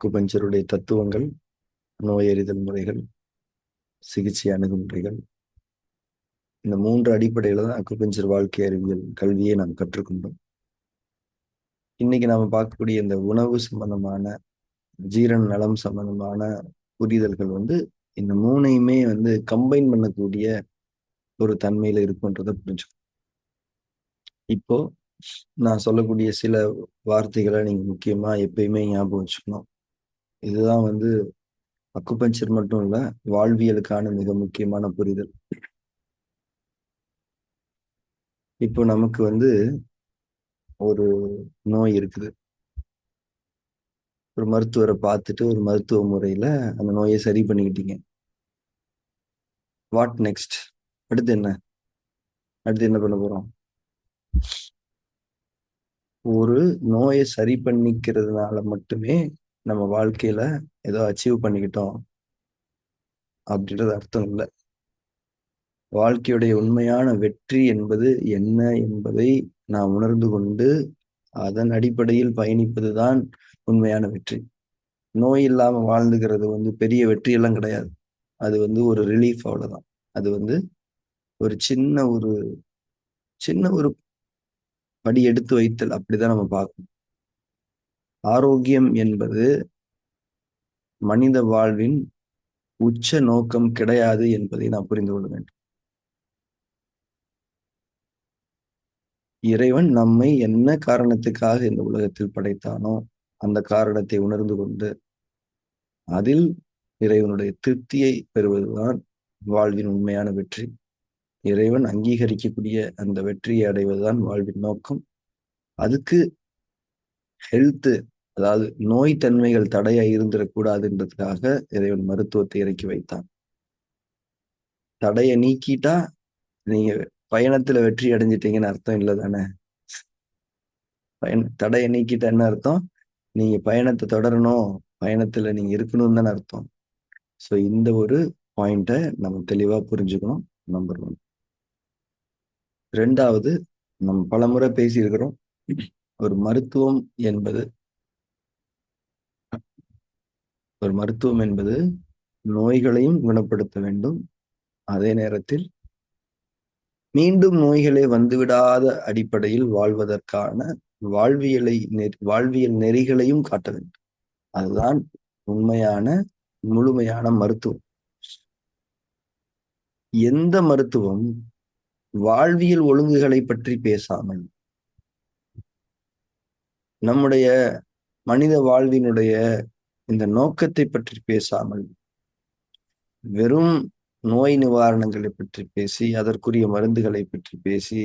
அக்குபஞ்சருடைய தத்துவங்கள், நோயறிதல் முறைகள், சிகிச்சை அணுகுமுறைகள், இந்த 3 அடிப்படையில தான் அக்குபஞ்சர் வாழ்க்கை அறிவியல் கல்வியை நாம் கற்றுக்கொண்டோம். இன்னைக்கு நாம பார்க்கக்கூடிய இந்த உணவு சம்பந்தமான, ஜீரண நலம் சம்பந்தமான புரிதல்கள் இந்த 3ஐயுமே கம்பைன் பண்ணக்கூடிய ஒரு தன்மையில இருக்குன்றதை புரிஞ்சுக்கணும். இப்போ நான் சொல்லக்கூடிய சில வார்த்தைகளை நீங்க முக்கியமா எப்பயுமே ஞாபகம் வச்சுக்கணும். இதுதான் அக்குபஞ்சர் மட்டும் இல்ல, வாழ்வியலுக்கான மிக முக்கியமான புரிதல். இப்போ நமக்கு ஒரு நோய் இருக்குது. ஒரு மருத்துவரை பார்த்துட்டு ஒரு மருத்துவ முறையில அந்த நோயை சரி பண்ணிக்கிட்டீங்க. What next? அடுத்து என்ன பண்ண போறோம்? ஒரு நோயை சரி பண்ணிக்கிறதுனால மட்டுமே நம்ம வாழ்க்கையில ஏதோ அச்சீவ் பண்ணிக்கிட்டோம் அப்படின்றது அர்த்தம் இல்லை. வாழ்க்கையுடைய உண்மையான வெற்றி என்பது என்ன என்பதை நாம் உணர்ந்து கொண்டு அதன் அடிப்படையில் பயணிப்பதுதான் உண்மையான வெற்றி. நோய் இல்லாம வாழ்ந்துக்கிறது பெரிய வெற்றியெல்லாம் கிடையாது. அது ஒரு ரிலீஃப், அவ்வளவுதான். அது ஒரு சின்ன ஒரு படி எடுத்து வைத்தல், அப்படிதான் நம்ம பார்க்கணும். ஆரோக்கியம் என்பது மனித வாழ்வின் உச்ச நோக்கம் கிடையாது என்பதை நாம் புரிந்து கொள்ள வேண்டும். இறைவன் நம்மை என்ன காரணத்துக்காக இந்த உலகத்தில் படைத்தானோ அந்த காரணத்தை உணர்ந்து கொண்டு அதில் இறைவனுடைய திருப்தியை பெறுவதுதான் வாழ்வின் உண்மையான வெற்றி. இறைவன் அங்கீகரிக்கக்கூடிய அந்த வெற்றியை அடைவதுதான் வாழ்வின் நோக்கம். அதுக்கு ஹெல்த், அதாவது நோய் தன்மைகள் தடையா இருந்துடக்கூடாதுன்றதுக்காக இறைவன் மருத்துவத்தை இறக்கி வைத்தான். தடையை நீக்கிட்டா நீங்க பயணத்துல வெற்றி அடைஞ்சிட்டீங்கன்னு அர்த்தம் இல்லை தானே? தடையை நீக்கிட்டா என்ன அர்த்தம்? நீங்க பயணத்தை தொடரணும், பயணத்துல நீங்க இருக்கணும்னு தானே அர்த்தம். ஸோ இந்த ஒரு பாயிண்ட்டை நம்ம தெளிவா புரிஞ்சுக்கணும். நம்பர் 1. 2வது, நம்ம பலமுறை பேசியிருக்கிறோம். ஒரு மருத்துவம் என்பது நோய்களையும் குணப்படுத்த வேண்டும். அதே நேரத்தில் மீண்டும் நோய்களே வந்துவிடாத அடிப்படையில் வாழ்வதற்கான வாழ்வியல் நெறிகளையும் காட்ட வேண்டும். அதுதான் உண்மையான முழுமையான மருத்துவம். எந்த மருத்துவம் வாழ்வியல் ஒழுங்குகளை பற்றி பேசாமல், நம்முடைய மனித வாழ்வினுடைய இந்த நோக்கத்தை பற்றி பேசாமல், வெறும் நோய் நிவாரணங்களை பற்றி பேசி, அதற்குரிய மருந்துகளை பற்றி பேசி,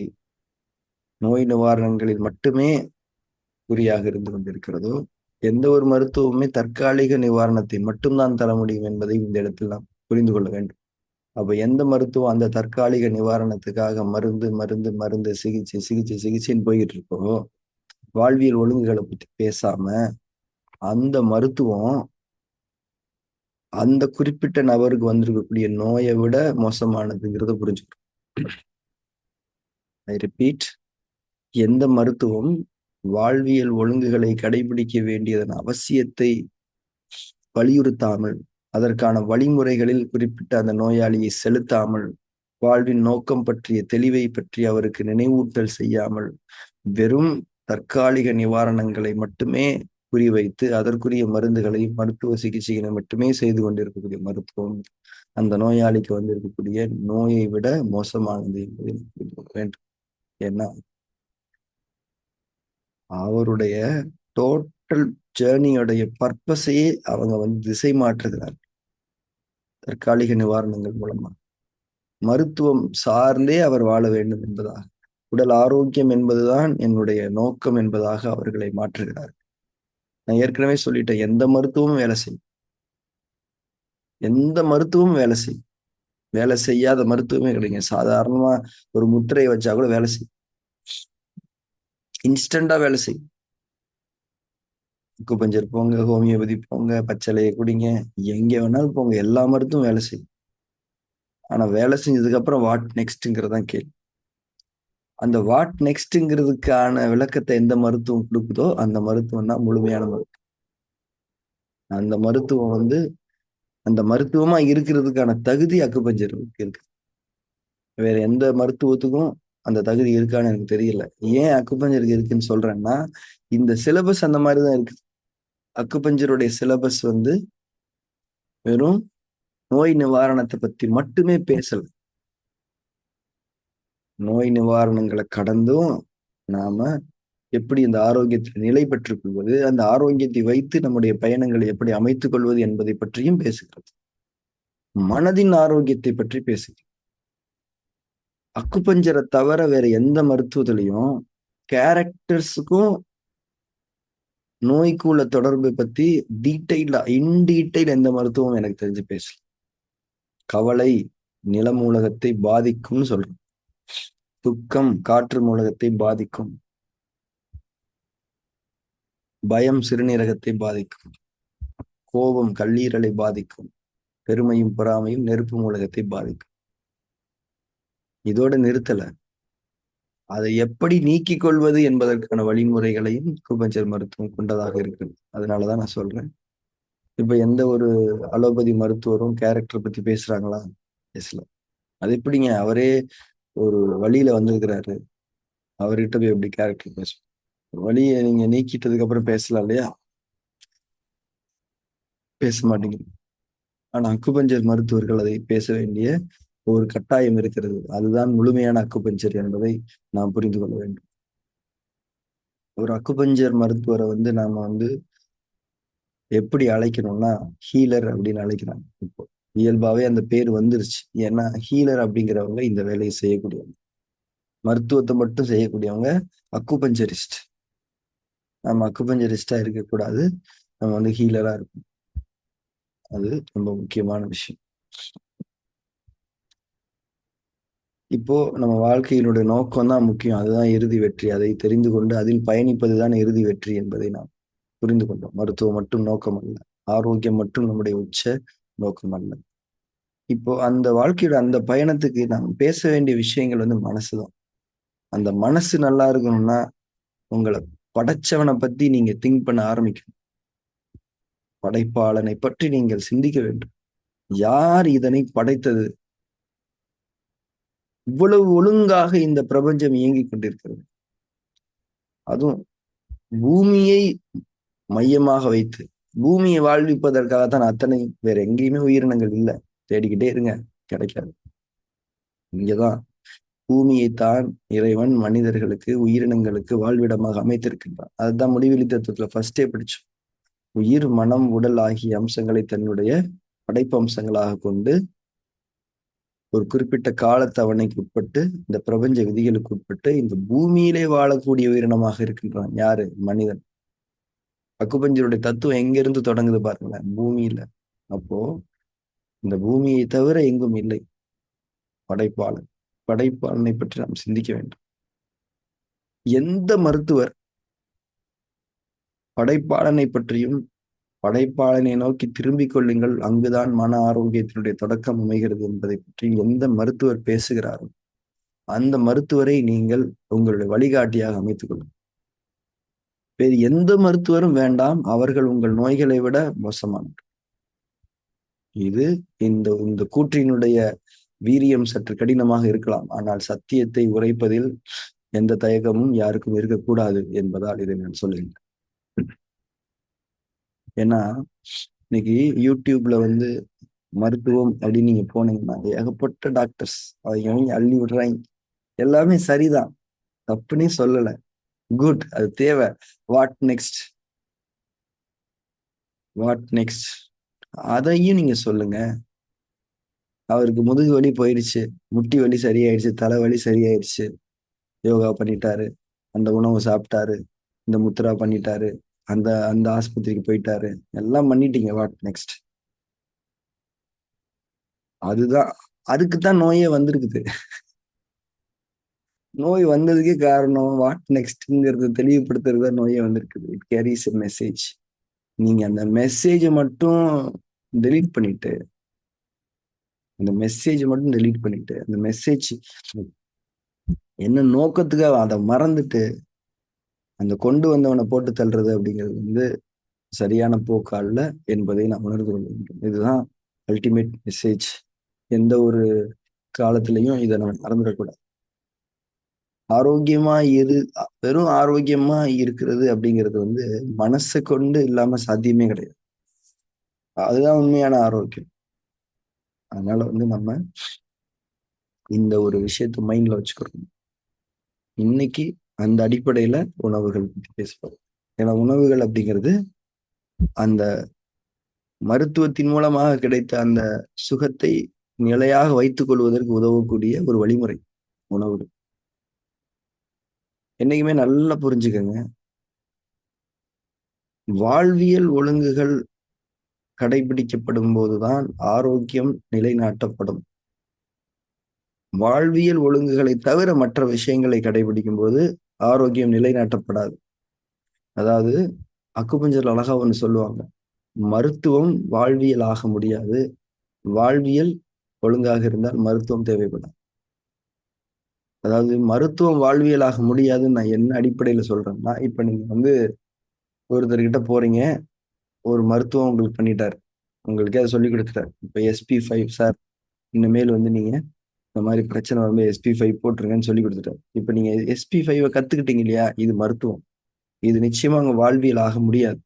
நோய் நிவாரணங்களில் மட்டுமே குறியாக இருந்து கொண்டிருக்கிறதோ, எந்த ஒரு மருத்துவமே தற்காலிக நிவாரணத்தை மட்டும்தான் தர முடியும் என்பதை இந்த இடத்தில் நாம் புரிந்து கொள்ள வேண்டும். அப்ப எந்த மருத்துவம் அந்த தற்காலிக நிவாரணத்துக்காக மருந்து சிகிச்சைன்னு போய்கிட்டு இருக்கோ, வாழ்வியல் ஒழுங்குகளை பத்தி பேசாம அந்த மருத்துவம் அந்த குறிப்பிட்ட நபருக்கு வந்திருக்கக்கூடிய நோயை விட மோசமானதுங்கிறத புரிஞ்சுக்கணும். ஐ ரிப்பீட், எந்த மருத்துவம் வாழ்வியல் ஒழுங்குகளை கடைபிடிக்க வேண்டியதன் அவசியத்தை வலியுறுத்தாமல், அதற்கான வழிமுறைகளில் குறிப்பிட்ட அந்த நோயாளியை செலுத்தாமல், வாழ்வின் நோக்கம் பற்றிய தெளிவை பற்றி அவருக்கு நினைவூட்டல் செய்யாமல், வெறும் தற்காலிக நிவாரணங்களை மட்டுமே குறிவைத்து அதற்குரிய மருந்துகளை, மருத்துவ சிகிச்சைகளை மட்டுமே செய்து கொண்டிருக்கக்கூடிய மருத்துவம் அந்த நோயாளிக்கு இருக்கக்கூடிய நோயை விட மோசமானது என்பதை புரிந்து கொள்ள வேண்டும். ஏன்னா அவருடைய டோட்டல் ஜேர்னியோடைய பர்பஸையே அவங்க திசை மாற்றுகிறார் தற்காலிக நிவாரணங்கள் மூலமா. மருத்துவம் சார்ந்தே அவர் வாழ வேண்டும் என்பதாக, உடல் ஆரோக்கியம் என்பதுதான் என்னுடைய நோக்கம் என்பதாக அவர்களை மாற்றுகிறார். நான் ஏற்கனவே சொல்லிட்டேன், எந்த மருத்துவமும் வேலை செய்யும். வேலை செய்யாத மருத்துவமே கிடையாது. சாதாரணமா ஒரு முத்திரையை வச்சா கூட வேலை செய்யும், இன்ஸ்டண்டா வேலை செய்யும். அக்குபஞ்சர் போங்க, ஹோமியோபதி போங்க, பச்சளையை குடிங்க, எங்க வேணாலும் போங்க, எல்லா மருத்துவம் வேலை செய்யும். ஆனா வேலை செஞ்சதுக்கு அப்புறம் வாட் நெக்ஸ்ட்ங்கிறதான் கேள்வி. அந்த வாட் நெக்ஸ்ட்ங்கிறதுக்கான விளக்கத்தை எந்த மருத்துவம் கொடுக்குதோ அந்த மருத்துவம் தான் முழுமையான மருத்துவம். அந்த மருத்துவம் வந்து அந்த மருத்துவமா இருக்கிறதுக்கான தகுதி அக்குபஞ்சருக்கு இருக்கு. வேற எந்த மருத்துவத்துக்கும் அந்த தகுதி இருக்கான்னு எனக்கு தெரியல. ஏன் அக்குபஞ்சருக்கு இருக்குன்னு சொல்றேன்னா, இந்த சிலபஸ் அந்த மாதிரிதான் இருக்கு. அக்குபஞ்சருடைய சிலபஸ் வந்து வெறும் நோய் நிவாரணத்தை பத்தி மட்டுமே பேசல. நோய் நிவாரணங்களை கடந்தும் நாம எப்படி இந்த ஆரோக்கியத்தில் நிலை பெற்றுக் கொள்வது, அந்த ஆரோக்கியத்தை வைத்து நம்முடைய பயணங்களை எப்படி அமைத்துக் கொள்வது என்பதை பற்றியும் பேசுகிறது. மனதின் ஆரோக்கியத்தை பற்றி பேசுகிறது. அக்குபஞ்சரை தவிர வேற எந்த மருத்துவத்திலையும் கேரக்டர்ஸுக்கும் நோய்க்கு உள்ள தொடர்பை பத்தி இன்டீடைல் எந்த மருத்துவம் எனக்கு தெரிஞ்சு பேசல. கவலை நில மூலகத்தை பாதிக்கும்னு சொல்றோம். துக்கம் காற்று மூலகத்தை பாதிக்கும். பயம் சிறுநீரகத்தை பாதிக்கும். கோபம் கல்லீரலை பாதிக்கும். பெருமையும் பொறாமையும் நெருப்பு மூலகத்தை பாதிக்கும். இதோட நிறுத்தல. அதை எப்படி நீக்கிக் கொள்வது என்பதற்கான வழிமுறைகளையும் அக்குபஞ்சர் மருத்துவம் கொண்டதாக இருக்குது. அதனாலதான் நான் சொல்றேன். இப்ப எந்த ஒரு அலோபதி மருத்துவரும் கேரக்டர் பத்தி பேசுறாங்களா? பேசல. அது எப்படிங்க? அவரே ஒரு வழியில வந்திருக்கிறாரு, அவர்கிட்ட போய் எப்படி கேரக்டர் பேசும்? வழியை நீங்க நீக்கிட்டதுக்கு அப்புறம் பேசலாம் இல்லையா? பேச மாட்டேங்குது. ஆனா அக்குபஞ்சர் மருத்துவர்கள் அதை பேச வேண்டிய ஒரு கட்டாயம் இருக்கிறது. அதுதான் முழுமையான அக்குபஞ்சர் என்பதை நாம் புரிந்து கொள்ள வேண்டும். ஒரு அக்குபஞ்சர் மருத்துவரை வந்து நாம வந்து எப்படி அழைக்கணும்னா ஹீலர் அப்படின்னு அழைக்கிறாங்க. இப்போ இயல்பாவே அந்த பேர் வந்துருச்சு. ஏன்னா ஹீலர் அப்படிங்கிறவங்க இந்த வேலையை செய்யக்கூடியவங்க. மருத்துவத்தை மட்டும் செய்யக்கூடியவங்க அக்குபஞ்சரிஸ்ட். நம்ம அக்குபஞ்சரிஸ்டா இருக்கக்கூடாது, நம்ம வந்து ஹீலரா இருக்கும். அது ரொம்ப முக்கியமான விஷயம். இப்போ நம்ம வாழ்க்கையினுடைய நோக்கம் தான் முக்கியம். அதுதான் இறுதி வெற்றி. அதை தெரிந்து கொண்டு அதில் பயணிப்பதுதான் இறுதி வெற்றி என்பதை நாம் புரிந்து கொண்டோம். மருத்துவம் மட்டும் நோக்கம் அல்ல, ஆரோக்கியம் மட்டும் நம்முடைய உச்ச நோக்கம் அல்ல. இப்போ அந்த வாழ்க்கையோட அந்த பயணத்துக்கு நாம் பேச வேண்டிய விஷயங்கள் வந்து மனசுதான். அந்த மனசு நல்லா இருக்கணும்னா உங்களை படைச்சவனை பத்தி நீங்க திங்க் பண்ண ஆரம்பிக்கணும். படைப்பாளனை பற்றி நீங்கள் சிந்திக்க வேண்டும். யார் இதனை படைத்தது? இவ்வளவு ஒழுங்காக இந்த பிரபஞ்சம் இயங்கிக் கொண்டிருக்கிறது. அதுவும் பூமியை மையமாக வைத்து பூமியை வாழ்விப்பதற்காகத்தான் அத்தனை. வேற எங்கேயுமே உயிரினங்கள் இல்லை. தேடிக்கிட்டே இருங்க, கிடைக்காது. இங்கதான் பூமியைத்தான் இறைவன் மனிதர்களுக்கு உயிரினங்களுக்கு வாழ்விடமாக அமைத்திருக்கின்றான். அதுதான் முடிவெளி தத்துவத்துல ஃபர்ஸ்டே படிச்சோம். உயிர் மனம் உடல் ஆகிய அம்சங்களை தன்னுடைய படைப்பு அம்சங்களாக கொண்டு ஒரு குறிப்பிட்ட கால தவணைக்கு உட்பட்டு இந்த பிரபஞ்ச விதிகளுக்கு உட்பட்டு இந்த பூமியிலே வாழக்கூடிய உயிரினமாக இருக்கின்றான். யாரு? மனிதன். அக்குபஞ்சருடைய தத்துவம் எங்க இருந்து தொடங்குது பாருங்களேன், பூமியில. அப்போ இந்த பூமியை தவிர எங்கும் இல்லை படைப்பாளன். படைப்பாளனை பற்றி நாம் சிந்திக்க வேண்டும். எந்த மருத்துவர் படைப்பாளனை பற்றியும் படைப்பாளனை நோக்கி திரும்பிக் கொள்ளுங்கள், அங்குதான் மன ஆரோக்கியத்தினுடைய தொடக்கம் அமைகிறது என்பதை பற்றி எந்த மருத்துவர் பேசுகிறாரோ அந்த மருத்துவரை நீங்கள் உங்களுடைய வழிகாட்டியாக அமைத்துக் கொள்ளுங்கள். வேறு எந்த மருத்துவரும் வேண்டாம், அவர்கள் உங்கள் நோய்களை விட மோசமானவர். இது இந்த இந்த கூற்றினுடைய வீரியம் சற்று கடினமாக இருக்கலாம், ஆனால் சத்தியத்தை உரைப்பதில் எந்த தயக்கமும் யாருக்கும் இருக்கக்கூடாது என்பதால் இதை நான் சொல்லுகிறேன். ஏன்னா இன்னைக்கு யூடியூப்ல வந்து மருத்துவம் அப்படின்னு நீங்க போனீங்கன்னா ஏகப்பட்ட டாக்டர்ஸ் அவங்க அள்ளி விடுறாங்க. எல்லாமே சரிதான், தப்புன்னே சொல்லல, குட், அது தேவை. What next? What next? அதையும் நீங்க சொல்லுங்க. அவருக்கு முதுகு வலி போயிடுச்சு, முட்டி வலி சரியாயிடுச்சு, தலைவலி சரியாயிடுச்சு, யோகா பண்ணிட்டாரு, அந்த உணவு சாப்பிட்டாரு, இந்த முத்ரா பண்ணிட்டாரு, அந்த அந்த ஆஸ்பத்திரிக்கு போயிட்டாரு, எல்லாம் பண்ணிட்டீங்க. What next? அதுதான், அதுக்குத்தான் நோயே வந்திருக்குது. நோய் வந்ததுக்கே காரணம் வாட் நெக்ஸ்ட்ங்கிறத தெளிவுபடுத்துறதா நோயே வந்திருக்குது. It carries a message. நீங்க அந்த மெசேஜை மட்டும் டெலீட் பண்ணிட்டு அந்த மெசேஜ் என்ன நோக்கத்துக்காக அதை மறந்துட்டு அந்த கொண்டு வந்தவனை போட்டு தள்ளுறது அப்படிங்கிறது வந்து சரியான போக்கு அல்ல என்பதை நாம் உணர்ந்து கொள்ள வேண்டும். இதுதான் அல்டிமேட் மெசேஜ். எந்த ஒரு காலத்திலையும் இதை நம்ம மறந்துடக்கூடாது. ஆரோக்கியமா வெறும் ஆரோக்கியமா இருக்கிறது அப்படிங்கிறது வந்து மனசை கொண்டு இல்லாம சாத்தியமே கிடையாது. அதுதான் உண்மையான ஆரோக்கியம். அதனால வந்து நம்ம இந்த ஒரு விஷயத்த மைண்ட்ல வச்சுக்கிறோம். இன்னைக்கு அந்த அடிப்படையில உணவுகள் பத்தி பேசுவோம். ஏன்னா உணவுகள் அப்படிங்கிறது அந்த மருத்துவத்தின் மூலமாக கிடைத்த அந்த சுகத்தை நிலையாக வைத்துக் கொள்வதற்கு உதவக்கூடிய ஒரு வழிமுறை உணவுகள். என்னைக்குமே நல்லா புரிஞ்சுக்கங்க, வாழ்வியல் ஒழுங்குகள் கடைபிடிக்கப்படும் போதுதான் ஆரோக்கியம் நிலைநாட்டப்படும். வாழ்வியல் ஒழுங்குகளை தவிர மற்ற விஷயங்களை கடைபிடிக்கும் போது ஆரோக்கியம் நிலைநாட்டப்படாது. அதாவது அக்குபஞ்சர் அழகா ஒண்ணு சொல்லுவாங்க, மருத்துவம் வாழ்வியல் ஆக முடியாது, வாழ்வியல் ஒழுங்காக இருந்தால் மருத்துவம் தேவைப்படாது. அதாவது மருத்துவம் வாழ்வியலாக முடியாதுன்னு நான் என்ன அடிப்படையில சொல்றேன்னா, இப்ப நீங்க வந்து ஒருத்தர்கிட்ட போறீங்க, ஒரு மருத்துவம் உங்களுக்கு பண்ணிட்டாரு, உங்களுக்கு அதை சொல்லி கொடுத்துட்டாரு. இப்ப SP5 சார், இனிமேல் வந்து நீங்க இந்த மாதிரி பிரச்சனை வரும்போது SP5 போட்டுருங்கன்னு சொல்லி கொடுத்துட்டாரு. இப்ப நீங்க SP5 கத்துக்கிட்டீங்க இல்லையா, இது மருத்துவம். இது நிச்சயமா உங்க வாழ்வியல் ஆக முடியாது.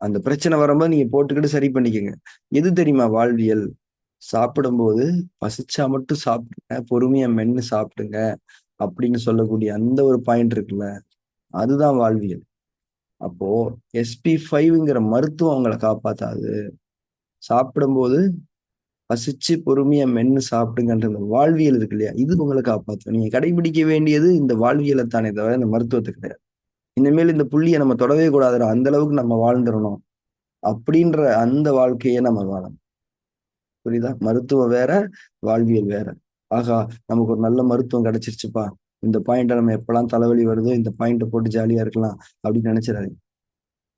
அந்த பிரச்சனை வரும்போது நீங்க போட்டுக்கிட்டு சரி பண்ணிக்கங்க. எது தெரியுமா வாழ்வியல்? சாப்பிடும்போது பசிச்சா மட்டும் சாப்பிடுங்க, பொறுமையா மென்னு சாப்பிடுங்க அப்படின்னு சொல்லக்கூடிய அந்த ஒரு பாயிண்ட் இருக்குல்ல, அதுதான் வாழ்வியல். அப்போ SP5ங்கிற மருத்துவம் அவங்களை காப்பாத்தாது. சாப்பிடும்போது பசிச்சு பொறுமையா மென்னு சாப்பிடுங்கன்ற இந்த வாழ்வியல் இருக்கு இல்லையா, இது உங்களை காப்பாற்றும். நீங்க கடைபிடிக்க வேண்டியது இந்த வாழ்வியலை தானே தவிர இந்த மருத்துவத்தை கிடையாது. இனிமேல் இந்த புள்ளியை நம்ம தொடவே கூடாதுடா, அந்த அளவுக்கு நம்ம வாழ்ந்துடணும் அப்படின்ற அந்த வாழ்க்கையை நம்ம வாழணும். புரியுதா? மருத்துவம் வேற, வாழ்வியல் வேற. ஆகா, நமக்கு ஒரு நல்ல மருத்துவம் கிடைச்சிருச்சுப்பா, இந்த பாயிண்ட நம்ம எப்பெல்லாம் தலைவலி வருதோ இந்த பாயிண்ட போட்டு ஜாலியா இருக்கலாம் அப்படின்னு நினைச்சிடாதீங்க.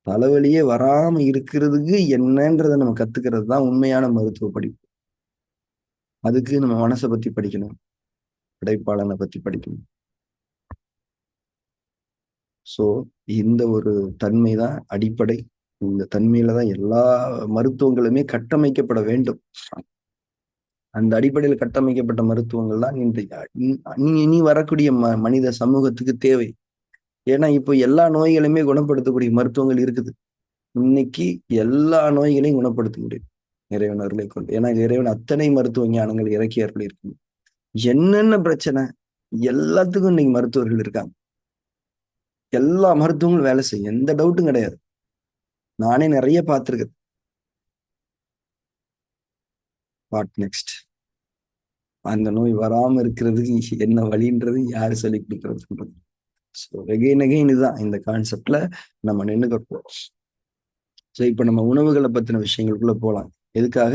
தலைவலியே வராம இருக்கிறதுக்கு என்னன்றதை நம்ம கத்துக்கிறது தான் உண்மையான மருத்துவ படிப்பு. அதுக்கு நம்ம மனசை பத்தி படிக்கணும், படைப்பாளனை பத்தி படிக்கணும். சோ இந்த ஒரு தன்மை தான் அடிப்படை. இந்த தன்மையில தான் எல்லா மருத்துவங்களுமே கட்டமைக்கப்பட வேண்டும். அந்த அடிப்படையில் கட்டமைக்கப்பட்ட மருத்துவங்கள் தான் இனி வரக்கூடிய மனித சமூகத்துக்கு தேவை. ஏன்னா இப்போ எல்லா நோய்களுமே குணப்படுத்தக்கூடிய மருத்துவங்கள் இருக்குது. இன்னைக்கு எல்லா நோய்களையும் குணப்படுத்த முடியும் இறைவன் அருளை கொண்டு. ஏன்னா இறைவன் அத்தனை மருத்துவ ஞானங்கள் இறக்கி அருளி இருக்கு. என்னென்ன பிரச்சனை எல்லாத்துக்கும் இன்னைக்கு மருத்துவர்கள் இருக்காங்க. எல்லா மருத்துவங்களும் வேலை செய்யும், எந்த டவுட்டும் கிடையாது. நானே நிறைய பார்த்திருக்கேன். What next? அந்த நோய் வராம இருக்கிறதுக்கு என்ன வழின்றது யாரு சொல்லி கொடுக்கறது? அகைன் இதுதான் இந்த கான்செப்ட்ல நம்ம நின்னுக்கிறோம். ஸோ இப்ப நம்ம உணவுகளை பத்தின விஷயங்களுக்குள்ள போலாம். எதுக்காக?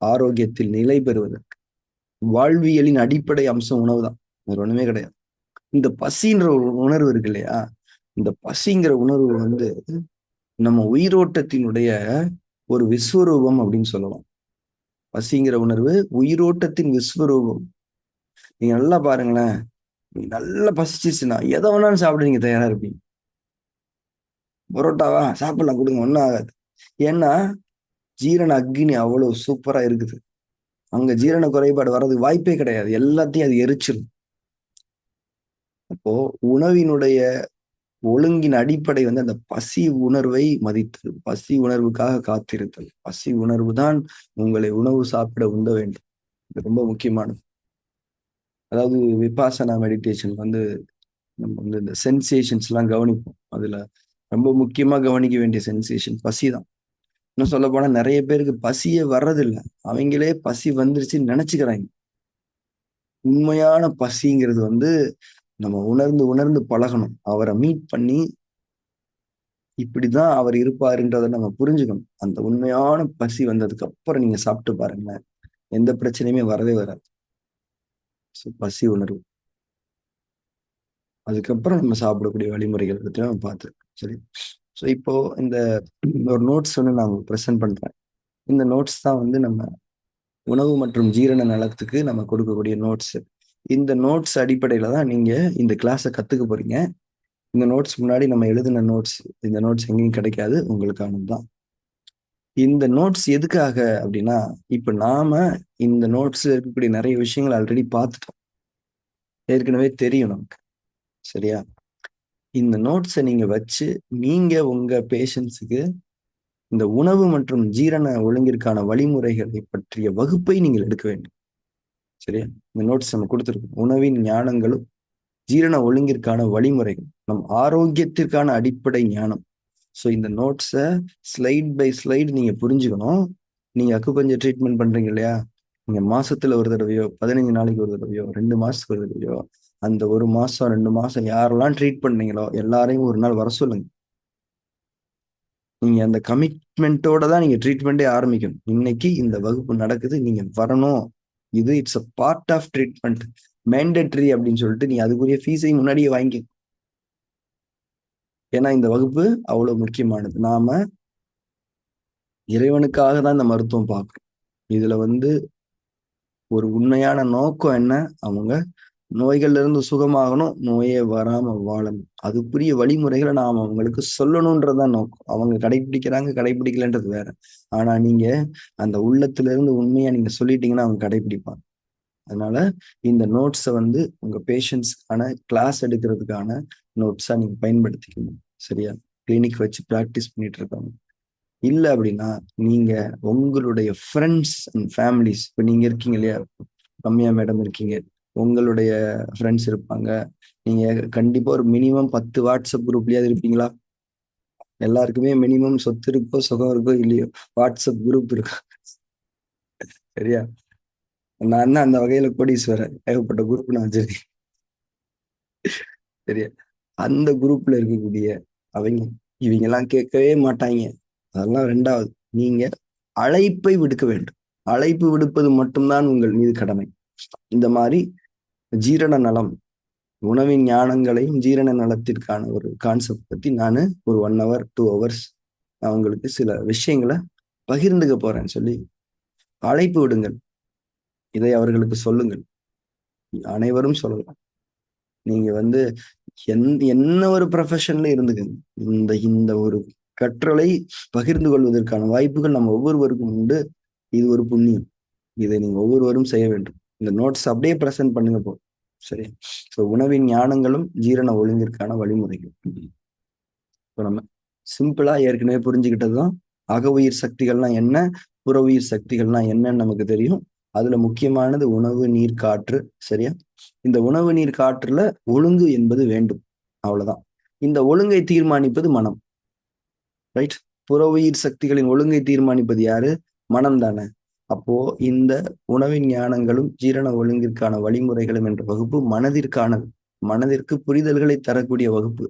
ஆரோக்கியத்தில் நிலை பெறுவதற்கு. வாழ்வியலின் அடிப்படை அம்சம் உணவு தான், வேற ஒண்ணுமே கிடையாது. இந்த பசின்ற ஒரு உணர்வு இருக்கு இல்லையா, இந்த பசிங்கிற உணர்வு வந்து நம்ம உயிரோட்டத்தினுடைய ஒரு விஸ்வரூபம் அப்படின்னு சொல்லலாம். பசிங்கிற உணர்வு உயிரோட்டத்தின் விஸ்வரூபம். நீங்க நல்லா பாருங்களேன், நல்லா பசிச்சிச்சுன்னா எதை வேணாலும் சாப்பிட நீங்க தயாரா இருப்பீங்க. பரோட்டாவா சாப்பிடலாம், கொடுங்க, ஒன்றும் ஆகாது. ஏன்னா ஜீரண அக்னி அவ்வளவு சூப்பரா இருக்குது. அங்க ஜீரண குறைபாடு வர்றதுக்கு வாய்ப்பே கிடையாது, எல்லாத்தையும் அது எரிச்சிடும். அப்போ உணவினுடைய ஒழுங்கின் அடிப்படை வந்து அந்த பசி உணர்வை மதித்தல், பசி உணர்வுக்காக காத்திருத்தல். பசி உணர்வு தான் உங்களை உணவு சாப்பிட உண்ண வேண்டும். இது ரொம்ப முக்கியமானது. அதாவது விபாசனா மெடிடேஷன் வந்து நம்ம வந்து இந்த சென்சேஷன்ஸ் எல்லாம் கவனிப்போம். அதுல ரொம்ப முக்கியமா கவனிக்க வேண்டிய சென்சேஷன் பசி தான். இன்னும் சொல்ல போனா நிறைய பேருக்கு பசியே வர்றதில்லை, அவங்களே பசி வந்துருச்சுன்னு நினைச்சுக்கிறாங்க. உண்மையான பசிங்கிறது வந்து நம்ம உணர்ந்து உணர்ந்து பழகணும். அவரை மீட் பண்ணி இப்படிதான் அவர் இருப்பாருன்றதை நம்ம புரிஞ்சுக்கணும். அந்த உண்மையான பசி வந்ததுக்கு அப்புறம் நீங்க சாப்பிட்டு பாருங்களேன், எந்த பிரச்சனையுமே வரவே வராது. பசி உணர்வு. அதுக்கப்புறம் நம்ம சாப்பிடக்கூடிய வழிமுறைகள் பற்றி நம்ம பார்த்துருக்கோம். சரி, ஸோ இப்போ இந்த ஒரு நோட்ஸ் வந்து நான் உங்களுக்கு ப்ரெசென்ட் பண்றேன். இந்த நோட்ஸ் தான் வந்து நம்ம உணவு மற்றும் ஜீரண நலத்துக்கு நம்ம கொடுக்கக்கூடிய நோட்ஸ். இந்த நோட்ஸ் அடிப்படையில தான் நீங்க இந்த கிளாஸை கத்துக்க போறீங்க. இந்த நோட்ஸ் முன்னாடி நம்ம எழுதின நோட்ஸ், இந்த நோட்ஸ் எங்கேயும் கிடைக்காது, உங்களுக்கானது தான். இந்த நோட்ஸ் எதுக்காக அப்படின்னா, இப்ப நாம இந்த நோட்ஸ்ல இருக்கக்கூடிய நிறைய விஷயங்கள் ஆல்ரெடி பார்த்துட்டோம். ஏற்கனவே தெரியும் நமக்கு. சரியா? இந்த நோட்ஸை நீங்க வச்சு நீங்க உங்க பேஷண்ட்ஸுக்கு இந்த உணவு மற்றும் ஜீரண ஒழுங்கிற்கான வழிமுறைகளை பற்றிய வகுப்பை நீங்கள் எடுக்க வேண்டும். சரியா? இந்த நோட்ஸ் நம்ம கொடுத்துருக்கோம். உணவின் ஞானங்களும் ஜீரண ஒழுங்கிற்கான வழிமுறைகள், நம் ஆரோக்கியத்திற்கான அடிப்படை ஞானம். ஸோ இந்த நோட்ஸை ஸ்லைட் பை ஸ்லைடு நீங்க புரிஞ்சுக்கணும். நீங்க அக்குபஞ்சர் ட்ரீட்மெண்ட் பண்றீங்க இல்லையா, நீங்க மாசத்துல ஒரு தடவையோ 15 நாளைக்கு ஒரு தடவையோ 2 மாசத்துக்கு ஒரு தடவையோ அந்த 1 மாசம் 2 மாசம் யாரெல்லாம் ட்ரீட் பண்ணீங்களோ எல்லாரையும் ஒரு நாள் வர சொல்லுங்க. நீங்க அந்த கமிட்மெண்ட்டோட தான் நீங்க ட்ரீட்மெண்ட்டே ஆரம்பிக்கணும். இன்னைக்கு இந்த வகுப்பு நடக்குது, நீங்க வரணும். இது it's a part of treatment, mandatory அப்படின்னு சொல்லிட்டு நீ அதுக்குரிய ஃபீஸை முன்னாடியே வாங்கி. ஏன்னா இந்த வகுப்பு அவ்வளவு முக்கியமானது. நாம இறைவனுக்காக தான் இந்த மருத்துவம் பார்க்கணும். இதுல ஒரு உண்மையான நோக்கம் என்ன, அவங்க நோய்கள்ல இருந்து சுகமாகணும், நோயே வராம வாழணும். அதுக்குரிய வழிமுறைகளை நாம் அவங்களுக்கு சொல்லணும்ன்றதுதான் நோக்கம். அவங்க கடைபிடிக்கிறாங்க கடைபிடிக்கலன்றது வேற. ஆனா நீங்க அந்த உள்ளத்துல இருந்து உண்மையா நீங்க சொல்லிட்டீங்கன்னா அவங்க கடைபிடிப்பாங்க. அதனால இந்த நோட்ஸை உங்க பேஷண்ட்ஸ்க்கான கிளாஸ் எடுக்கிறதுக்கான நோட்ஸா நீங்க பயன்படுத்திக்கணும். சரியா? கிளினிக் வச்சு ப்ராக்டிஸ் பண்ணிட்டு இருக்காங்க. இல்லை அப்படின்னா நீங்க உங்களுடைய ஃப்ரெண்ட்ஸ் அண்ட் ஃபேமிலிஸ், இப்போ நீங்க இருக்கீங்க இல்லையா, ரம்யா மேடம் இருக்கீங்க, உங்களுடைய ஃப்ரெண்ட்ஸ் இருப்பாங்க. நீங்க கண்டிப்பா ஒரு மினிமம் 10 வாட்ஸ்அப் குரூப்லயாவது இருப்பீங்களா? எல்லாருக்குமே மினிமம் சொத்து இருக்கோ சுகம் இருக்கோ இல்லையோ வாட்ஸ்அப் குரூப் இருக்கும். சரியா? நான் தான் அந்த வகையில கோடீஸ்வரன், ஏகப்பட்ட குரூப் நான் வச்சிருக்கேன். சரியா? அந்த குரூப்ல இருக்கக்கூடிய அவங்க இவங்க எல்லாம் கேட்கவே மாட்டாங்க. அதெல்லாம் ரெண்டாவது. நீங்க அழைப்பை விடுக்க வேண்டும். அழைப்பு விடுப்பது மட்டும்தான் உங்கள் மீது கடமை. இந்த மாதிரி ஜீரண நலம், உணவின் ஞானங்களையும் ஜீரண நலத்திற்கான ஒரு கான்செப்ட் பத்தி நான் ஒரு 1 hour 2 hours நான் உங்களுக்கு சில விஷயங்களை பகிர்ந்துக்க போறேன்னு சொல்லி அழைப்பு விடுங்கள். இதை அவர்களுக்கு சொல்லுங்கள். அனைவரும் சொல்லலாம். நீங்க என்ன ஒரு ப்ரொஃபஷன்ல இருந்துக்குங்க, இந்த இந்த ஒரு கற்றலை பகிர்ந்து கொள்வதற்கான வாய்ப்புகள் நம்ம ஒவ்வொருவருக்கும் உண்டு. இது ஒரு புண்ணியம். இதை நீங்க ஒவ்வொருவரும் செய்ய வேண்டும். இந்த நோட்ஸ் அப்படியே பிரசன்ட் பண்ணுங்க போ. சரி? ஸோ உணவின் ஞானங்களும் ஜீரண ஒழுங்கிற்கான வழிமுறைகள். இப்போ நம்ம சிம்பிளா ஏற்கனவே புரிஞ்சுக்கிட்டதுதான் அக உயிர் சக்திகள்லாம் என்ன, புற உயிர் சக்திகள்லாம் என்னன்னு நமக்கு தெரியும். அதுல முக்கியமானது உணவு நீர் காற்று. சரியா? இந்த உணவு நீர் காற்றுல ஒழுங்கு என்பது வேண்டும். அவ்வளவுதான். இந்த ஒழுங்கை தீர்மானிப்பது மனம். ரைட்? புற உயிர் சக்திகளின் ஒழுங்கை தீர்மானிப்பது யாரு? மனம் தானே. அப்போ இந்த உணவின் ஞானங்களும் ஜீரண ஒழுங்கிற்கான வழிமுறைகளும் என்ற வகுப்பு மனதிற்கானது. மனதிற்கு புரிதல்களை தரக்கூடிய வகுப்பு.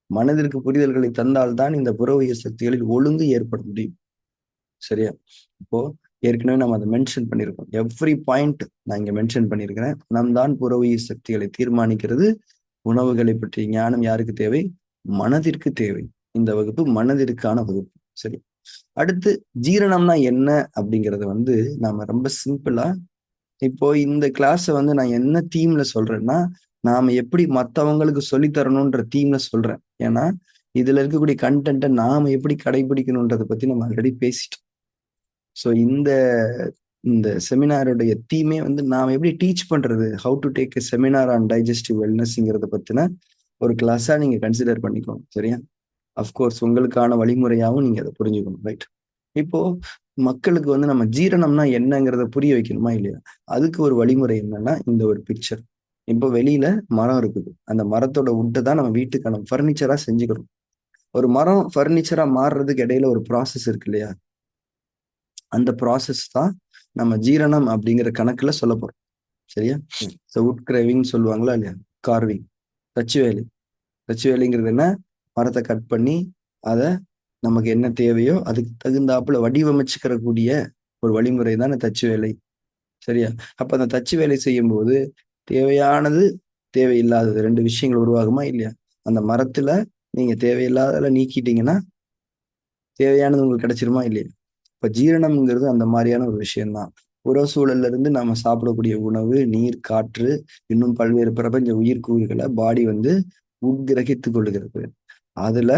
மனதிற்கு புரிதல்களை தந்தால்தான் இந்த புற உயிர் சக்திகளில் ஒழுங்கு ஏற்பட முடியும். சரியா? இப்போ ஏற்கனவே நம்ம அதை மென்ஷன் பண்ணியிருக்கோம். எவ்ரி பாயிண்ட் நான் இங்க மென்ஷன் பண்ணியிருக்கிறேன். நம் தான் புற உயிர் சக்திகளை தீர்மானிக்கிறது. உணவுகளை பற்றிய ஞானம் யாருக்கு தேவை? மனதிற்கு தேவை. இந்த வகுப்பு மனதிற்கான வகுப்பு. சரி, அடுத்து ஜீரணம்னா என்ன அப்படிங்கறத நாம ரொம்ப சிம்பிளா, இப்போ இந்த கிளாஸை நான் என்ன தீம்ல சொல்றேன்னா, நாம எப்படி மத்தவங்களுக்கு சொல்லித்தரணும்ன்ற தீம்ல சொல்றேன். ஏன்னா இதுல இருக்கக்கூடிய கண்டென்ட்டை நாம எப்படி கடைபிடிக்கணும்ன்றதை பத்தி நம்ம ஆல்ரெடி பேசிட்டோம். ஸோ இந்த செமினாருடைய தீமே நாம எப்படி டீச் பண்றது, how to take a seminar on digestive வெல்னஸ்ங்கிறத பத்தின ஒரு கிளாஸா நீங்க கன்சிடர் பண்ணிக்கோங்க. சரியா? அஃப்கோர்ஸ் உங்களுக்கான வழிமுறையாகவும் நீங்க அதை புரிஞ்சுக்கணும். ரைட்? இப்போ மக்களுக்கு நம்ம ஜீரணம்னா என்னங்கிறத புரிய வைக்கணுமா இல்லையா? அதுக்கு ஒரு வழிமுறை என்னன்னா, இந்த ஒரு பிக்சர். இப்போ வெளியில மரம் இருக்குது. அந்த மரத்தோட உட்டை தான் நம்ம வீட்டுக்கான ஃபர்னிச்சரா செஞ்சுக்கிறோம். ஒரு மரம் ஃபர்னிச்சரா மாறுறதுக்கு இடையில ஒரு ப்ராசஸ் இருக்கு இல்லையா? அந்த ப்ராசஸ் தான் நம்ம ஜீரணம் அப்படிங்கிற கணக்குல சொல்ல போறோம். சரியா? ஸோ வுட் கிரேவிங் சொல்லுவாங்களா இல்லையா? கார்விங், தச்சு வேலை. தச்சு வேலைங்கிறது என்ன? மரத்தை கட் பண்ணி அதை நமக்கு என்ன தேவையோ அதுக்கு தகுந்தாப்புல வடிவமைச்சுக்கிறக்கூடிய ஒரு வழிமுறை தான் தச்சு வேலை. சரியா? அப்ப அந்த தச்சு வேலை செய்யும் போது தேவையானது தேவையில்லாதது 2 விஷயங்கள் உருவாகுமா இல்லையா? அந்த மரத்துல நீங்க தேவையில்லாத நீக்கிட்டீங்கன்னா தேவையானது உங்களுக்கு கிடைச்சிருமா இல்லையா? இப்ப ஜீரணம்ங்கிறது அந்த மாதிரியான ஒரு விஷயம்தான். புற சூழல்ல இருந்து நாம சாப்பிடக்கூடிய உணவு, நீர், காற்று, இன்னும் பல்வேறு பிரபஞ்ச உயிர்கூறுகளை பாடி உட்கிரகித்துக் கொள்ளுகிறது. அதுல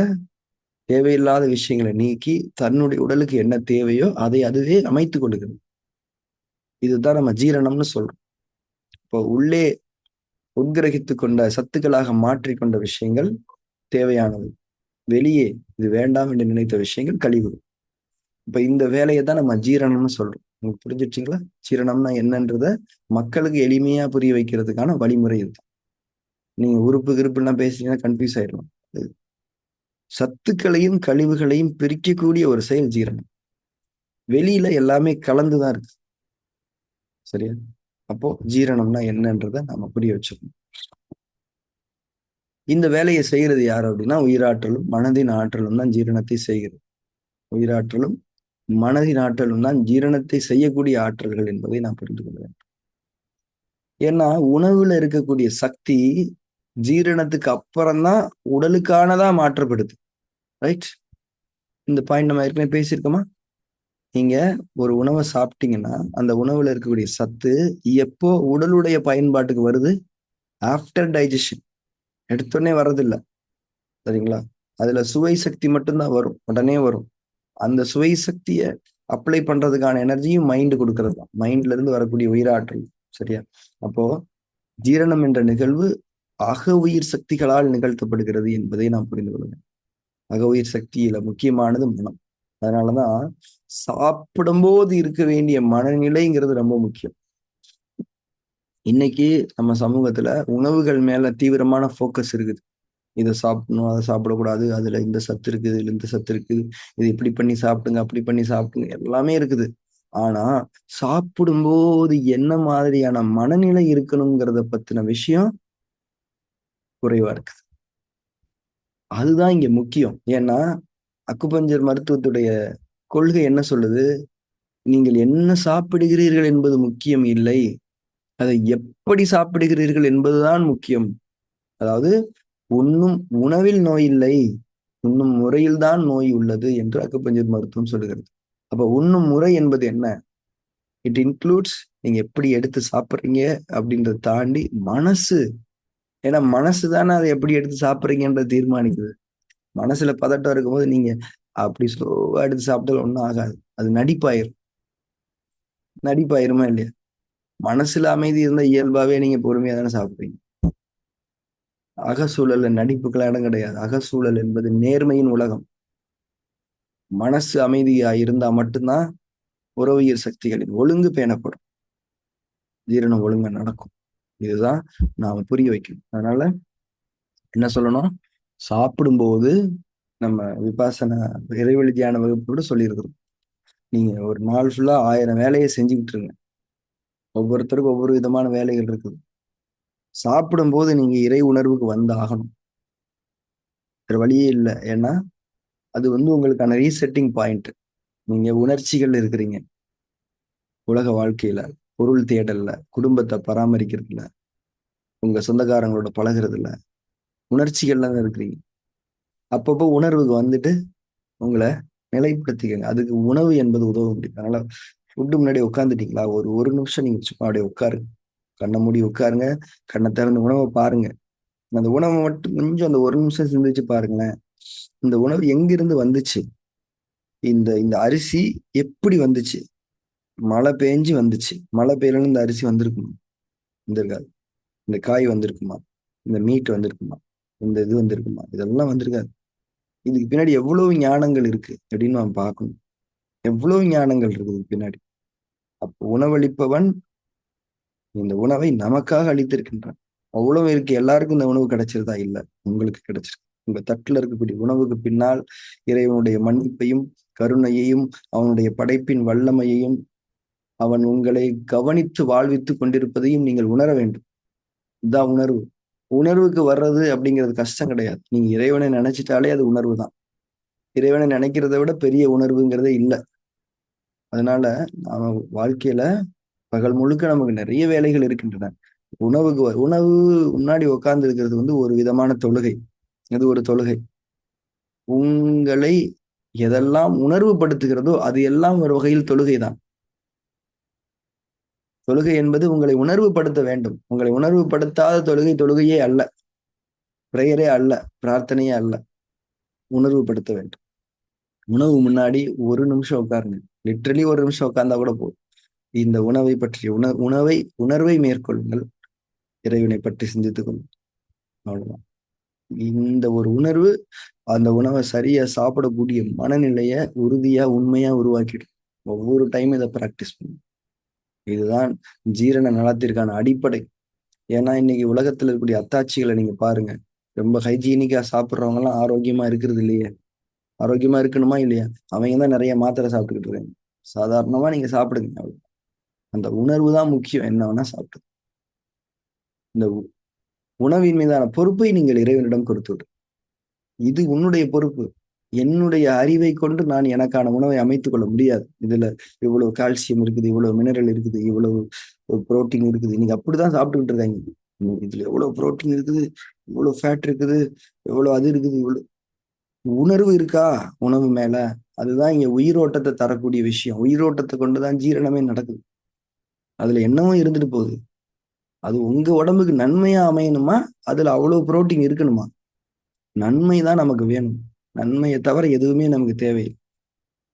தேவையில்லாத விஷயங்களை நீக்கி தன்னுடைய உடலுக்கு என்ன தேவையோ அதை அதுவே அமைத்துக் கொள்ளுகிறது. இதுதான் நம்ம ஜீரணம்னு சொல்றோம். இப்போ உள்ளே உட்கிரகித்துக் கொண்ட சத்துக்களாக மாற்றிக்கொண்ட விஷயங்கள் தேவையானது, வெளியே இது வேண்டாம் என்று நினைத்த விஷயங்கள் கழிவு. இப்ப இந்த வேலையை தான் நம்ம ஜீரணம்னு சொல்றோம். உங்களுக்கு புரிஞ்சிருச்சுங்களா? ஜீரணம்னா என்னன்றத மக்களுக்கு எளிமையா புரிய வைக்கிறதுக்கான வழிமுறை இது. நீங்க உறுப்பு கிருப்புலாம் பேசுறீங்கன்னா கன்ஃபியூஸ் ஆயிடலாம். சத்துக்களையும் கழிவுகளையும் பிரிக்கக்கூடிய ஒரு செயல் ஜீரணம். வெளியில எல்லாமே கலந்துதான் இருக்கு. சரியா? அப்போ ஜீரணம்னா என்னன்றத நாம புரிய வச்சுக்கணும். இந்த வேலையை செய்யறது யாரு அப்படின்னா உயிராற்றலும் மனதின் ஆற்றலும் தான் ஜீரணத்தை செய்கிறது. உயிராற்றலும் மனதின் ஆற்றலும் தான் ஜீரணத்தை செய்யக்கூடிய ஆற்றல்கள் என்பதை நான் புரிந்து கொள்வேன். ஏன்னா உணவுல இருக்கக்கூடிய சக்தி ஜீரணத்துக்கு அப்புறம்தான் உடலுக்கானதா மாற்றப்படுது. ரைட்? இந்த பாயிண்ட் நம்ம ஏற்கனவே பேசியிருக்கோமா? நீங்க ஒரு உணவை சாப்பிட்டீங்கன்னா அந்த உணவுல இருக்கக்கூடிய சத்து எப்போ உடலுடைய பயன்பாட்டுக்கு வருது? After digestion. எடுத்தோடனே வர்றதில்லை. சரிங்களா? அதுல சுவை சக்தி மட்டும்தான் வரும், உடனே வரும். அந்த சுவை சக்தியை அப்ளை பண்றதுக்கான எனர்ஜியும் மைண்டு கொடுக்கறது தான். மைண்ட்ல இருந்து வரக்கூடிய உயிராற்றல். சரியா? அப்போ ஜீரணம் என்ற நிகழ்வு அக உயிர் சக்திகளால் நிகழ்த்தப்படுகிறது என்பதை நாம் புரிந்து கொள்ளுங்கள். அக உயிர் சக்தியில முக்கியமானது மனம். அதனாலதான் சாப்பிடும்போது இருக்க வேண்டிய மனநிலைங்கிறது ரொம்ப முக்கியம். இன்னைக்கு நம்ம சமூகத்துல உணவுகள் மேல தீவிரமான ஃபோக்கஸ் இருக்குது. இதை சாப்பிடணும், அதை சாப்பிடக்கூடாது, அதுல இந்த சத்து இருக்குது, இதுல இந்த சத்து இருக்குது, இது இப்படி பண்ணி சாப்பிடுங்க, அப்படி பண்ணி சாப்பிடுங்க, எல்லாமே இருக்குது. ஆனா சாப்பிடும்போது என்ன மாதிரியான மனநிலை இருக்கணுங்கிறத பத்தின விஷயம் குறைவா இருக்குது. அதுதான் இங்க முக்கியம். ஏன்னா அக்குபஞ்சர் மருத்துவத்துடைய கொள்கை என்ன சொல்லுது? நீங்கள் என்ன சாப்பிடுகிறீர்கள் என்பது முக்கியம் இல்லை, அதை எப்படி சாப்பிடுகிறீர்கள் என்பதுதான் முக்கியம். அதாவது உண்ணும் உணவில் நோய் இல்லை, உண்ணும் முறையில்தான் நோய் உள்ளது என்று அக்குபஞ்சர் மருத்துவம் சொல்லுகிறது. அப்ப உண்ணும் முறை என்பது என்ன? இட் இன்க்ளூட்ஸ் நீங்க எப்படி எடுத்து சாப்பிட்றீங்க அப்படின்றத தாண்டி மனசு. ஏன்னா மனசு தானே அதை எப்படி எடுத்து சாப்பிட்றீங்கன்றத தீர்மானிக்குது. மனசுல பதட்டம் இருக்கும்போது நீங்க அப்படி ஸ்லோவா எடுத்து சாப்பிட்டாலும் ஒன்றும் ஆகாது. அது நடிப்பாயிருமா இல்லையா? மனசுல அமைதி இருந்தா இயல்பாவே நீங்க பொறுமையா தானே சாப்பிடுறீங்க. அகசூழல்ல நடிப்புக்கெல்லாம் இடம் கிடையாது. அகசூழல் என்பது நேர்மையின் உலகம். மனசு அமைதியா இருந்தா மட்டும்தான் உறவியல் சக்திகளின் ஒழுங்கு பேணப்படும், ஜீரணம் ஒழுங்கா நடக்கும். இதுதான் நாம புரிய வைக்கணும். அதனால என்ன சொல்லணும்? சாப்பிடும்போது நம்ம விபாசனா இறைவழி தியான வகுப்போட சொல்லியிருக்கிறோம், நீங்க ஒரு நாள் ஃபுல்லா 1000 வேலையை செஞ்சுக்கிட்டு இருங்க. ஒவ்வொருத்தருக்கும் ஒவ்வொரு விதமான வேலைகள் இருக்குது. சாப்பிடும்போது நீங்க இறை உணர்வுக்கு வந்து ஆகணும். வேற வழியே இல்லை. ஏன்னா அது உங்களுக்கான ரீசெட்டிங் பாயிண்ட். நீங்க உணர்ச்சிகள் இருக்கிறீங்க உலக வாழ்க்கையில, பொருள் தேடல்ல, குடும்பத்தை பராமரிக்கிறதுல, உங்க சொந்தக்காரங்களோட பழகுறதுல, உணர்ச்சிகள்ல தான் இருக்கிறீங்க. அப்பப்போ உணர்வுக்கு வந்துட்டு உங்களை நிலைப்படுத்திக்கங்க. அதுக்கு உணவு என்பது உதவ முடியும். அதனால ஃபுட்டு முன்னாடி உட்காந்துட்டீங்களா, ஒரு நிமிஷம் நீங்க சும்மா அப்படியே உட்காருங்க. கண்ணை மூடி உட்காருங்க, கண்ணை திறந்து உணவை பாருங்க. அந்த உணவை மட்டும் கொஞ்சம் அந்த ஒரு நிமிஷம் சிந்திச்சு பாருங்களேன். இந்த உணவு எங்கிருந்து வந்துச்சு? இந்த இந்த அரிசி எப்படி வந்துச்சு? மழை பெஞ்சு வந்துச்சு. மழை பெய்யலன்னு இந்த அரிசி வந்திருக்குமா? வந்திருக்காது. இந்த காய் வந்திருக்குமா? இந்த மீட் வந்திருக்குமா? இந்த இது வந்திருக்குமா? இதெல்லாம் வந்திருக்காது. இதுக்கு பின்னாடி எவ்வளவு ஞானங்கள் இருக்கு அப்படின்னு நம்ம பார்க்கணும். எவ்வளவு ஞானங்கள் இருக்குது பின்னாடி. அப்போ உணவளிப்பவன் இந்த உணவை நமக்காக அளித்திருக்கின்றான். அவ்வளவு இருக்கு. எல்லாருக்கும் இந்த உணவு கிடைச்சிருதா? இல்ல, உங்களுக்கு கிடைச்சிருக்கு. உங்க தட்டுல இருக்கக்கூடிய உணவுக்கு பின்னால் இறைவனுடைய மன்னிப்பையும் கருணையையும் அவனுடைய படைப்பின் வல்லமையையும் அவன் உங்களை கவனித்து வாழ்வித்து கொண்டிருப்பதையும் நீங்கள் உணர வேண்டும். இதுதான் உணர்வு. உணர்வுக்கு வர்றது அப்படிங்கிறது கஷ்டம் கிடையாது. நீங்க இறைவனை நினைச்சிட்டாலே அது உணர்வு தான். இறைவனை நினைக்கிறத விட பெரிய உணர்வுங்கிறதே இல்லை. அதனால நாம வாழ்க்கையில பகல் முழுக்க நமக்கு நிறைய வேலைகள் இருக்கின்றன. உணவு முன்னாடி உட்கார்ந்து இருக்கிறது ஒரு விதமான தொழுகை. இது ஒரு தொழுகை. உங்களை எதெல்லாம் உணர்வுபடுத்துகிறதோ அது எல்லாம் ஒரு வகையில் தொழுகை தான். தொழுகை என்பது உங்களை உணர்வுபடுத்த வேண்டும். உங்களை உணர்வுபடுத்தாத தொழுகையே அல்ல. பிரேயரே அல்ல, பிரார்த்தனையே அல்ல, உணர்வுபடுத்த வேண்டும். உணவு முன்னாடி ஒரு நிமிஷம் உட்காருங்க. லிட்ரலி ஒரு நிமிஷம் உட்கார்ந்தா கூட போதும். இந்த உணவை பற்றிய உணர்வை மேற்கொள்ளுங்கள். இறைவனை பற்றி சிந்தித்துக் கொள்ளுங்கள். அவ்வளவுதான். இந்த ஒரு உணர்வு அந்த உணவை சரியா சாப்பிடக்கூடிய மனநிலைய உறுதியா உண்மையா உருவாக்கிடும். ஒவ்வொரு டைம் இதை பிராக்டிஸ் பண்ணும். இதுதான் ஜீரண நலத்திற்கான அடிப்படை. ஏன்னா இன்னைக்கு உலகத்துல இருக்கக்கூடிய அத்தாட்சிகளை நீங்க பாருங்க. ரொம்ப ஹைஜீனிக்கா சாப்பிட்றவங்க எல்லாம் ஆரோக்கியமா இருக்கிறது இல்லையே. ஆரோக்கியமா இருக்கணுமா இல்லையா? அவங்க தான் நிறைய மாத்திரை சாப்பிட்டுக்கிட்டு இருக்காங்க. சாதாரணமா நீங்க சாப்பிடுங்க. அந்த உணர்வு தான் முக்கியம். என்ன வேணா சாப்பிட்டு இந்த உணவின் மீதான பொறுப்பை நீங்கள் இறைவனிடம் கொடுத்து விடு. இது உன்னுடைய பொறுப்பு. என்னுடைய அறிவை கொண்டு நான் எனக்கான உணவை அமைத்துக் கொள்ள முடியாது. இதுல இவ்வளவு கால்சியம் இருக்குது, இவ்வளவு மினரல் இருக்குது, இவ்வளவு புரோட்டீன் இருக்குது. இன்னைக்கு அப்படிதான் சாப்பிட்டுக்கிட்டு இருக்காங்க. இதுல எவ்வளவு புரோட்டீன் இருக்குது, இவ்வளவு ஃபேட் இருக்குது, எவ்வளவு அது இருக்குது, இவ்வளவு உணர்வு இருக்கா உணவு மேல? அதுதான் இங்க உயிரோட்டத்தை தரக்கூடிய விஷயம். உயிரோட்டத்தை கொண்டுதான் ஜீரணமே நடக்குது. அதுல என்னவும் இருந்துட்டு போகுது. அது உங்க உடம்புக்கு நன்மையா அமையணுமா? அதுல அவ்வளவு புரோட்டீன் இருக்கணுமா? நன்மை தான் நமக்கு வேணும். நன்மையை தவிர எதுவுமே நமக்கு தேவை.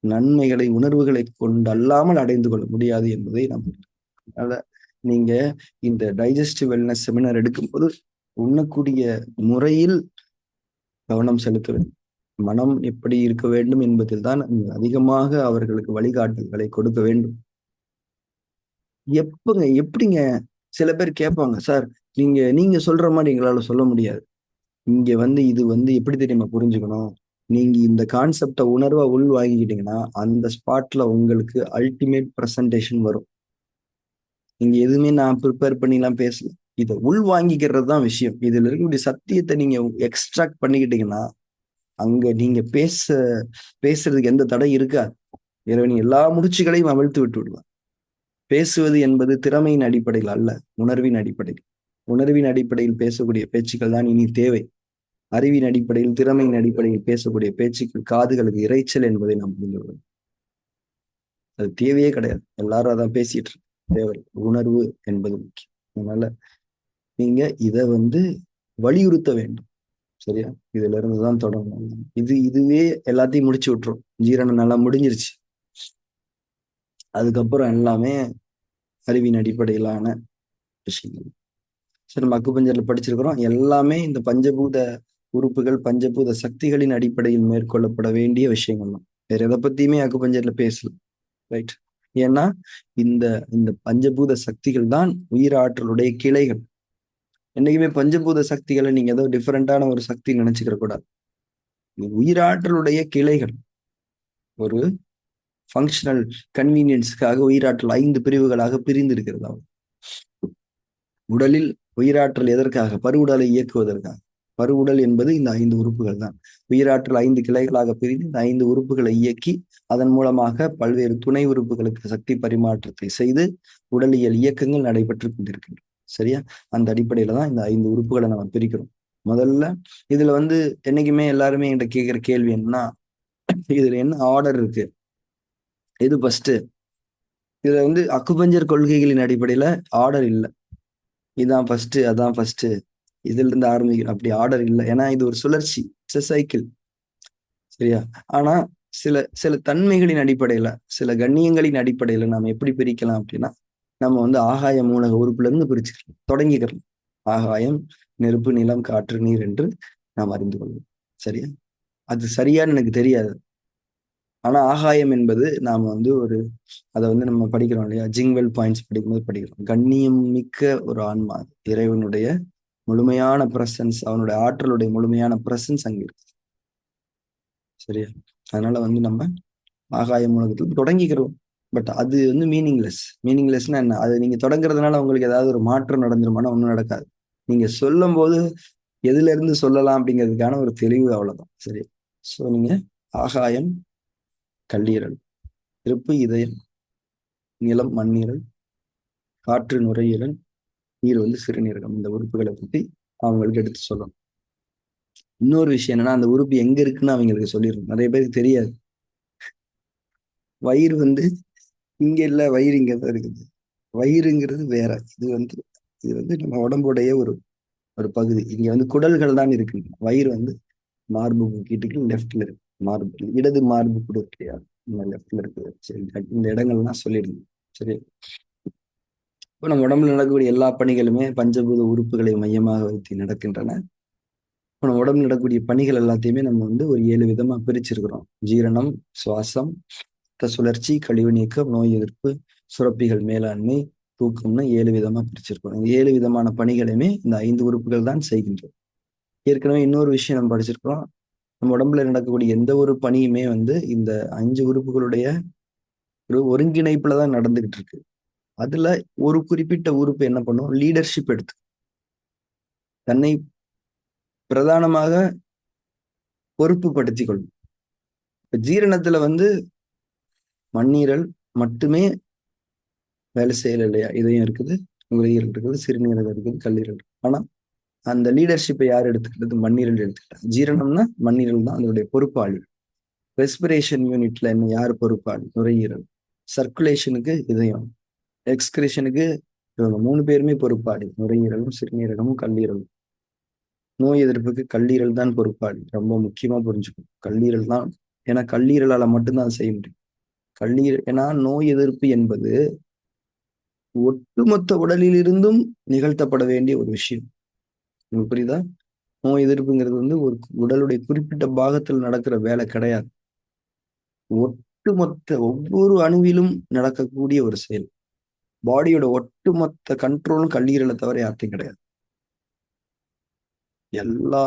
நன்மைகளை உணர்வுகளை கொண்டு அல்லாமல் அடைந்து கொள்ள முடியாது என்பதை நம்ம. அதனால நீங்க இந்த டைஜஸ்டிவ் வெல்னஸ் செமினார் எடுக்கும்போது உண்ணக்கூடிய முறையில் கவனம் செலுத்த வேண்டும். மனம் எப்படி இருக்க வேண்டும் என்பதில் தான் அதிகமாக அவர்களுக்கு வழிகாட்டுதல்களை கொடுக்க வேண்டும். எப்படிங்க சில பேர் கேட்பாங்க, சார் நீங்க சொல்ற மாதிரி எங்களால சொல்ல முடியாது. இங்க இது எப்படி தெரியுமா புரிஞ்சுக்கணும்? நீங்க இந்த கான்செப்டை உணர்வா உள் வாங்கிக்கிட்டீங்கன்னா அந்த ஸ்பாட்ல உங்களுக்கு அல்டிமேட் பிரசன்டேஷன் வரும். நீங்க எதுவுமே நான் ப்ரிப்பேர் பண்ணிலாம் பேசல. இதை உள் வாங்கிக்கிறது தான் விஷயம். இதுல இருக்கக்கூடிய சத்தியத்தை நீங்க எக்ஸ்ட்ராக்ட் பண்ணிக்கிட்டீங்கன்னா அங்க நீங்க பேசுறதுக்கு எந்த தடை இருக்கா? இறைவன் எல்லா முடிச்சுகளையும் அவிழ்த்து விட்டு விடுவார். பேசுவது என்பது திறமையின் அடிப்படையில் அல்ல, உணர்வின் அடிப்படையில். உணர்வின் அடிப்படையில் பேசக்கூடிய பேச்சுக்கள் தான் இனி தேவை. அறிவின் அடிப்படையில், திறமையின் அடிப்படையில் பேசக்கூடிய பேச்சுக்கள் காதுகளுக்கு இறைச்சல் என்பதை நாம் புரிந்து கொள்ளணும். அது தேவையே கிடையாது. எல்லாரும் அதான் பேசிட்டு இருக்கு. தேவை உணர்வு என்பது முக்கியம். அதனால நீங்க இத வலியுறுத்த வேண்டும். சரியா? இதுல இருந்துதான் தொடங்கணும். இதுவே எல்லாத்தையும் முடிச்சு விட்டுரும். ஜீரணம் நல்லா முடிஞ்சிருச்சு. அதுக்கப்புறம் எல்லாமே அறிவின் அடிப்படையிலான விஷயங்கள். சரி, நம்ம அக்குபஞ்சர்ல படிச்சிருக்கிறோம். எல்லாமே இந்த பஞ்சபூத உறுப்புகள், பஞ்சபூத சக்திகளின் அடிப்படையில் மேற்கொள்ளப்பட வேண்டிய விஷயங்கள் தான். வேற எதை பத்தியுமே அக்குபஞ்சர்ல பேசல. ரைட்? ஏன்னா இந்த இந்த பஞ்சபூத சக்திகள் தான் உயிராற்றலுடைய கிளைகள். என்னைக்குமே பஞ்சபூத சக்திகளை நீங்க ஏதோ டிஃபரெண்டான ஒரு சக்தி நினைச்சுக்கிற கூடாது. உயிராற்றலுடைய கிளைகள். ஒரு ஃபங்க்ஷனல் கன்வீனியன்ஸுக்காக உயிராற்றல் 5 பிரிவுகளாக பிரிந்து இருக்கிறதா? உடலில் உயிராற்றல் எதற்காக? பருவுடலை இயக்குவதற்காக. பருவுடல் என்பது இந்த 5 உறுப்புகள் தான். உயிராற்றல் 5 கிளைகளாக பிரிந்து இந்த 5 உறுப்புகளை இயக்கி அதன் மூலமாக பல்வேறு துணை உறுப்புகளுக்கு சக்தி பரிமாற்றத்தை செய்து உடலியல் இயக்கங்கள் நடைபெற்று கொண்டிருக்கின்றன. சரியா? அந்த அடிப்படையில தான் இந்த 5 உறுப்புகளை நம்ம பிரிக்கிறோம். முதல்ல இதுல என்னைக்குமே எல்லாருமே என்கிட்ட கேட்கிற கேள்வி என்னன்னா, இதுல என்ன ஆர்டர் இருக்கு? இது ஃபர்ஸ்ட். இதுல அக்குபஞ்சர் கொள்கைகளின் அடிப்படையில ஆர்டர் இல்லை. இதான் ஃபர்ஸ்ட், அதான் ஃபர்ஸ்ட், இதுல இருந்து ஆரம்பிக்கும், அப்படி ஆர்டர் இல்லை. ஏன்னா இது ஒரு சுழற்சி, சைக்கிள். சரியா? ஆனா சில சில தன்மைகளின் அடிப்படையில, சில கண்ணியங்களின் அடிப்படையில நாம எப்படி பிரிக்கலாம் அப்படின்னா, நம்ம ஆகாய மூலக உறுப்புல இருந்து பிரிச்சுக்கலாம், தொடங்கிக்கிறோம். ஆகாயம், நெருப்பு, நிலம், காற்று, நீர் என்று நாம் அறிந்து கொள்வோம். சரியா? அது சரியான்னு எனக்கு தெரியாது. ஆனா ஆகாயம் என்பது நாம அதை நம்ம படிக்கிறோம் இல்லையா? ஜிங்வெல் பாயிண்ட்ஸ் படிக்கும்போது படிக்கிறோம். கண்ணியம் மிக்க ஒரு ஆன்மா, இறைவனுடைய முழுமையான பிரசன்ஸ், அவனுடைய ஆற்றலுடைய முழுமையான பிரசன்ஸ் அங்க இருக்கு. சரியா? அதனால நம்ம ஆகாய மூலகத்துல தொடங்கிக்கிறோம். பட் அது மீனிங்லெஸ்னா என்ன? அது நீங்க தொடங்குறதுனால உங்களுக்கு ஏதாவது ஒரு மாற்றம் நடந்துருமானா ஒன்றும் நடக்காது. நீங்க சொல்லும் போது எதுல இருந்து சொல்லலாம் அப்படிங்கிறதுக்கான ஒரு தெளிவு, அவ்வளவுதான். சரி? ஸோ நீங்க ஆகாயம் கல்லீரல், நெருப்பு இதயம், நிலம் மண்ணீரல், காற்று நுரையீரல், நீர் சிறுநீரகம், இந்த உறுப்புகளை பத்தி அவங்களுக்கு எடுத்து சொல்லணும். இன்னொரு விஷயம் என்னன்னா, அந்த உறுப்பு எங்க இருக்குன்னு அவங்களுக்கு சொல்லிடணும். நிறைய பேருக்கு தெரியாது. வயிறு இங்க இல்ல, வயிறு இங்கதான் இருக்குது. வயிறுங்கிறது வேற. இது இது நம்ம உடம்புடைய ஒரு ஒரு பகுதி. இங்க வந்து குடல்கள் தான் இருக்கு. வயிறு வந்து மார்பு கீட்டுக்கு லெஃப்ட்ல இருக்கு. மார்பு இடது மார்பு கூட இல்லையா, லெஃப்ட்ல இருக்கு. சரி, இந்த இடங்கள்லாம் சொல்லிடுங்க. சரி, இப்போ நம்ம உடம்புல நடக்கக்கூடிய எல்லா பணிகளுமே பஞ்சபூத உறுப்புகளை மையமாக வைத்து நடக்கின்றன. இப்போ நம்ம உடம்புல நடக்கக்கூடிய பணிகள் எல்லாத்தையுமே நம்ம வந்து ஒரு 7 விதமா பிரிச்சிருக்கிறோம். ஜீரணம், சுவாசம், ரத்த சுழற்சி, கழிவு நீக்கம், நோய் எதிர்ப்பு, சுரப்பிகள் மேலாண்மை, தூக்கம்னு 7 விதமா பிரிச்சிருக்கோம். இந்த 7 விதமான பணிகளையுமே இந்த 5 உறுப்புகள் தான் செய்கின்றோம். ஏற்கனவே இன்னொரு விஷயம் நம்ம படிச்சிருக்கிறோம். நம்ம உடம்புல நடக்கக்கூடிய எந்த ஒரு பணியுமே வந்து இந்த 5 உறுப்புகளுடைய ஒரு ஒருங்கிணைப்புல தான் நடந்துகிட்டு இருக்கு. அதுல ஒரு குறிப்பிட்ட உறுப்பு என்ன பண்ணும், லீடர்ஷிப் எடுத்து தன்னை பிரதானமாக பொறுப்புப்படுத்திக் கொள்ளும். இப்ப ஜீரணத்துல வந்து மண்ணீரல் மட்டுமே வேலை செய்யல இல்லையா, இதயம் இருக்குது, நுரையீரல் இருக்குது, சிறுநீரகம் இருக்குது, கல்லீரல் இருக்கு. ஆனா அந்த லீடர்ஷிப்பை யார் எடுத்துக்கிட்டது, மண்ணீரல் எடுத்துக்கிட்டாங்க. ஜீரணம்னா மண்ணீரல் தான் அதனுடைய பொறுப்பாளி. ரெஸ்பிரேஷன் யூனிட்ல என்ன யார் பொறுப்பாளி, நுரையீரல். சர்க்குலேஷனுக்கு இதயம், எக்ஸ்கிரேஷனுக்கு இவங்க 3 பேருமே பொறுப்பாளி, நுரையீரலும் சிறுநீரகமும் கல்லீரலும். நோய் எதிர்ப்புக்கு கல்லீரல் தான் பொறுப்பாளி. ரொம்ப முக்கியமா புரிஞ்சுக்கணும், கல்லீரல் தான். ஏன்னா கல்லீரலால மட்டும்தான் செய்ய முடியும். கல்லீரல், ஏன்னா நோய் எதிர்ப்பு என்பது ஒட்டுமொத்த உடலிலிருந்தும் நிகழ்த்தப்பட வேண்டிய ஒரு விஷயம். உங்களுக்கு புரியுதா? நோய் எதிர்ப்புங்கிறது வந்து ஒரு உடலுடைய குறிப்பிட்ட பாகத்தில் நடக்கிற வேலை கிடையாது. ஒட்டுமொத்த ஒவ்வொரு அணுவிலும் நடக்கக்கூடிய ஒரு செயல். பாடியோட ஒட்டுமொத்த கண்ட்ரோலும் கல்லீரலை தவிர யார்ட்டையும் கிடையாது. எல்லா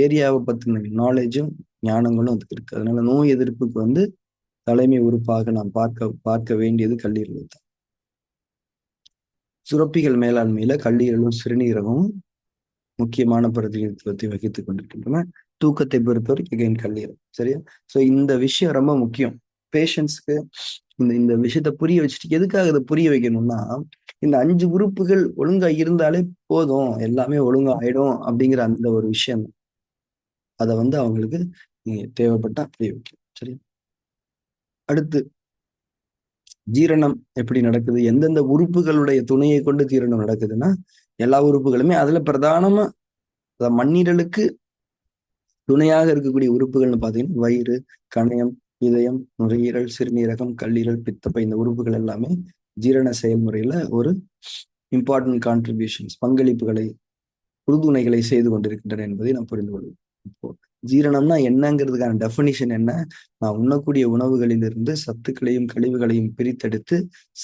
ஏரியாவை பத்தின நாலேஜும் ஞானங்களும் அதுக்கு இருக்கு. அதனால நோய் எதிர்ப்புக்கு வந்து தலைமை உறுப்பாக நாம் பார்க்க வேண்டியது கல்லீரல் தான். சுரப்பிகள் மேலாண்மையில கல்லீரலும் சிறுநீரகமும் முக்கியமான பிரதிநிதித்துவத்தை வகித்துக் கொண்டிருக்கின்றன. தூக்கத்தை பொறுத்தவரைக்கும் கல்லீரல். சரியா? சோ இந்த விஷயம் ரொம்ப முக்கியம். பேஷண்ட்ஸ்க்கு இந்த விஷயத்த புரிய வச்சுட்டு, எதுக்காக இதை புரிய வைக்கணும்னா, இந்த 5 உறுப்புகள் ஒழுங்கா இருந்தாலே போதும், எல்லாமே ஒழுங்கா ஆயிடும் அப்படிங்கிற அந்த ஒரு விஷயம். அதை வந்து அவங்களுக்கு நீங்க தேவைப்பட்டா புரிய வைக்கணும். சரி, அடுத்து ஜீரணம் எப்படி நடக்குது, எந்தெந்த உறுப்புகளுடைய துணையை கொண்டு ஜீரணம் நடக்குதுன்னா, எல்லா உறுப்புகளுமே அதுல பிரதானமா மண்ணீரலுக்கு துணையாக இருக்கக்கூடிய உறுப்புகள்னு பாத்தீங்கன்னா வயிறு, கணையம், இதயம், நுரையீரல், சிறுநீரகம், கல்லீரல், பித்தப்பை, இந்த உறுப்புகள் எல்லாமே ஜீரண செயல்முறையில ஒரு இம்பார்ட்டன்ட் கான்ட்ரிபியூஷன்ஸ், பங்களிப்புகளை, உறுதுணைகளை செய்து கொண்டிருக்கின்றன என்பதை நாம் புரிந்து கொள்வோம். இப்போ ஜீரணம்னா என்னங்கிறதுக்கான டெஃபினிஷன் என்ன, நான் உண்ணக்கூடிய உணவுகளிலிருந்து சத்துக்களையும் கழிவுகளையும் பிரித்தெடுத்து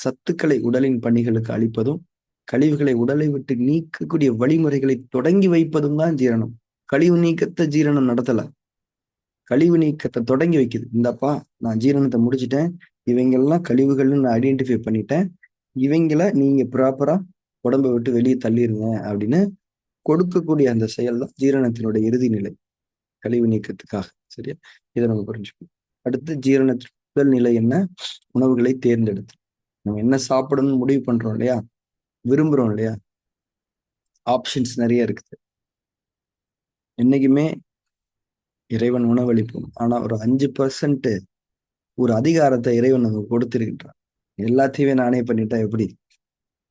சத்துக்களை உடலின் பணிகளுக்கு அளிப்பதும், கழிவுகளை உடலை விட்டு நீக்கக்கூடிய வழிமுறைகளை தொடங்கி வைப்பதும் தான் ஜீரணம். கழிவு நீக்கத்தை ஜீரணம் நடத்தல, கழிவு நீக்கத்தை தொடங்கி வைக்குது. இந்தப்பா நான் ஜீரணத்தை முடிச்சுட்டேன், இவங்கெல்லாம் கழிவுகள்னு நான் ஐடென்டிஃபை பண்ணிட்டேன், இவங்கள நீங்க ப்ராப்பரா உடம்பை விட்டு வெளியே தள்ளிருங்க அப்படின்னு கொடுக்கக்கூடிய அந்த செயல் தான் ஜீரணத்தினுடைய இறுதி நிலை, கழிவு நீக்கத்துக்காக. சரியா? இதை நம்ம புரிஞ்சுக்கணும். அடுத்து ஜீரணத்தின் முதல் நிலை என்ன, உணவுகளை தேர்ந்தெடுத்து நம்ம என்ன சாப்பிடணும்னு முடிவு பண்றோம் இல்லையா, விரும்புறோம் இல்லையா, ஆப்ஷன்ஸ் நிறைய இருக்குது. என்னைக்குமே இறைவன் உணவளிப்போம், ஆனா ஒரு 5% ஒரு அதிகாரத்தை இறைவன் நமக்கு கொடுத்திருக்கின்றான். எல்லாத்தையுமே நானே பண்ணிட்டா எப்படி,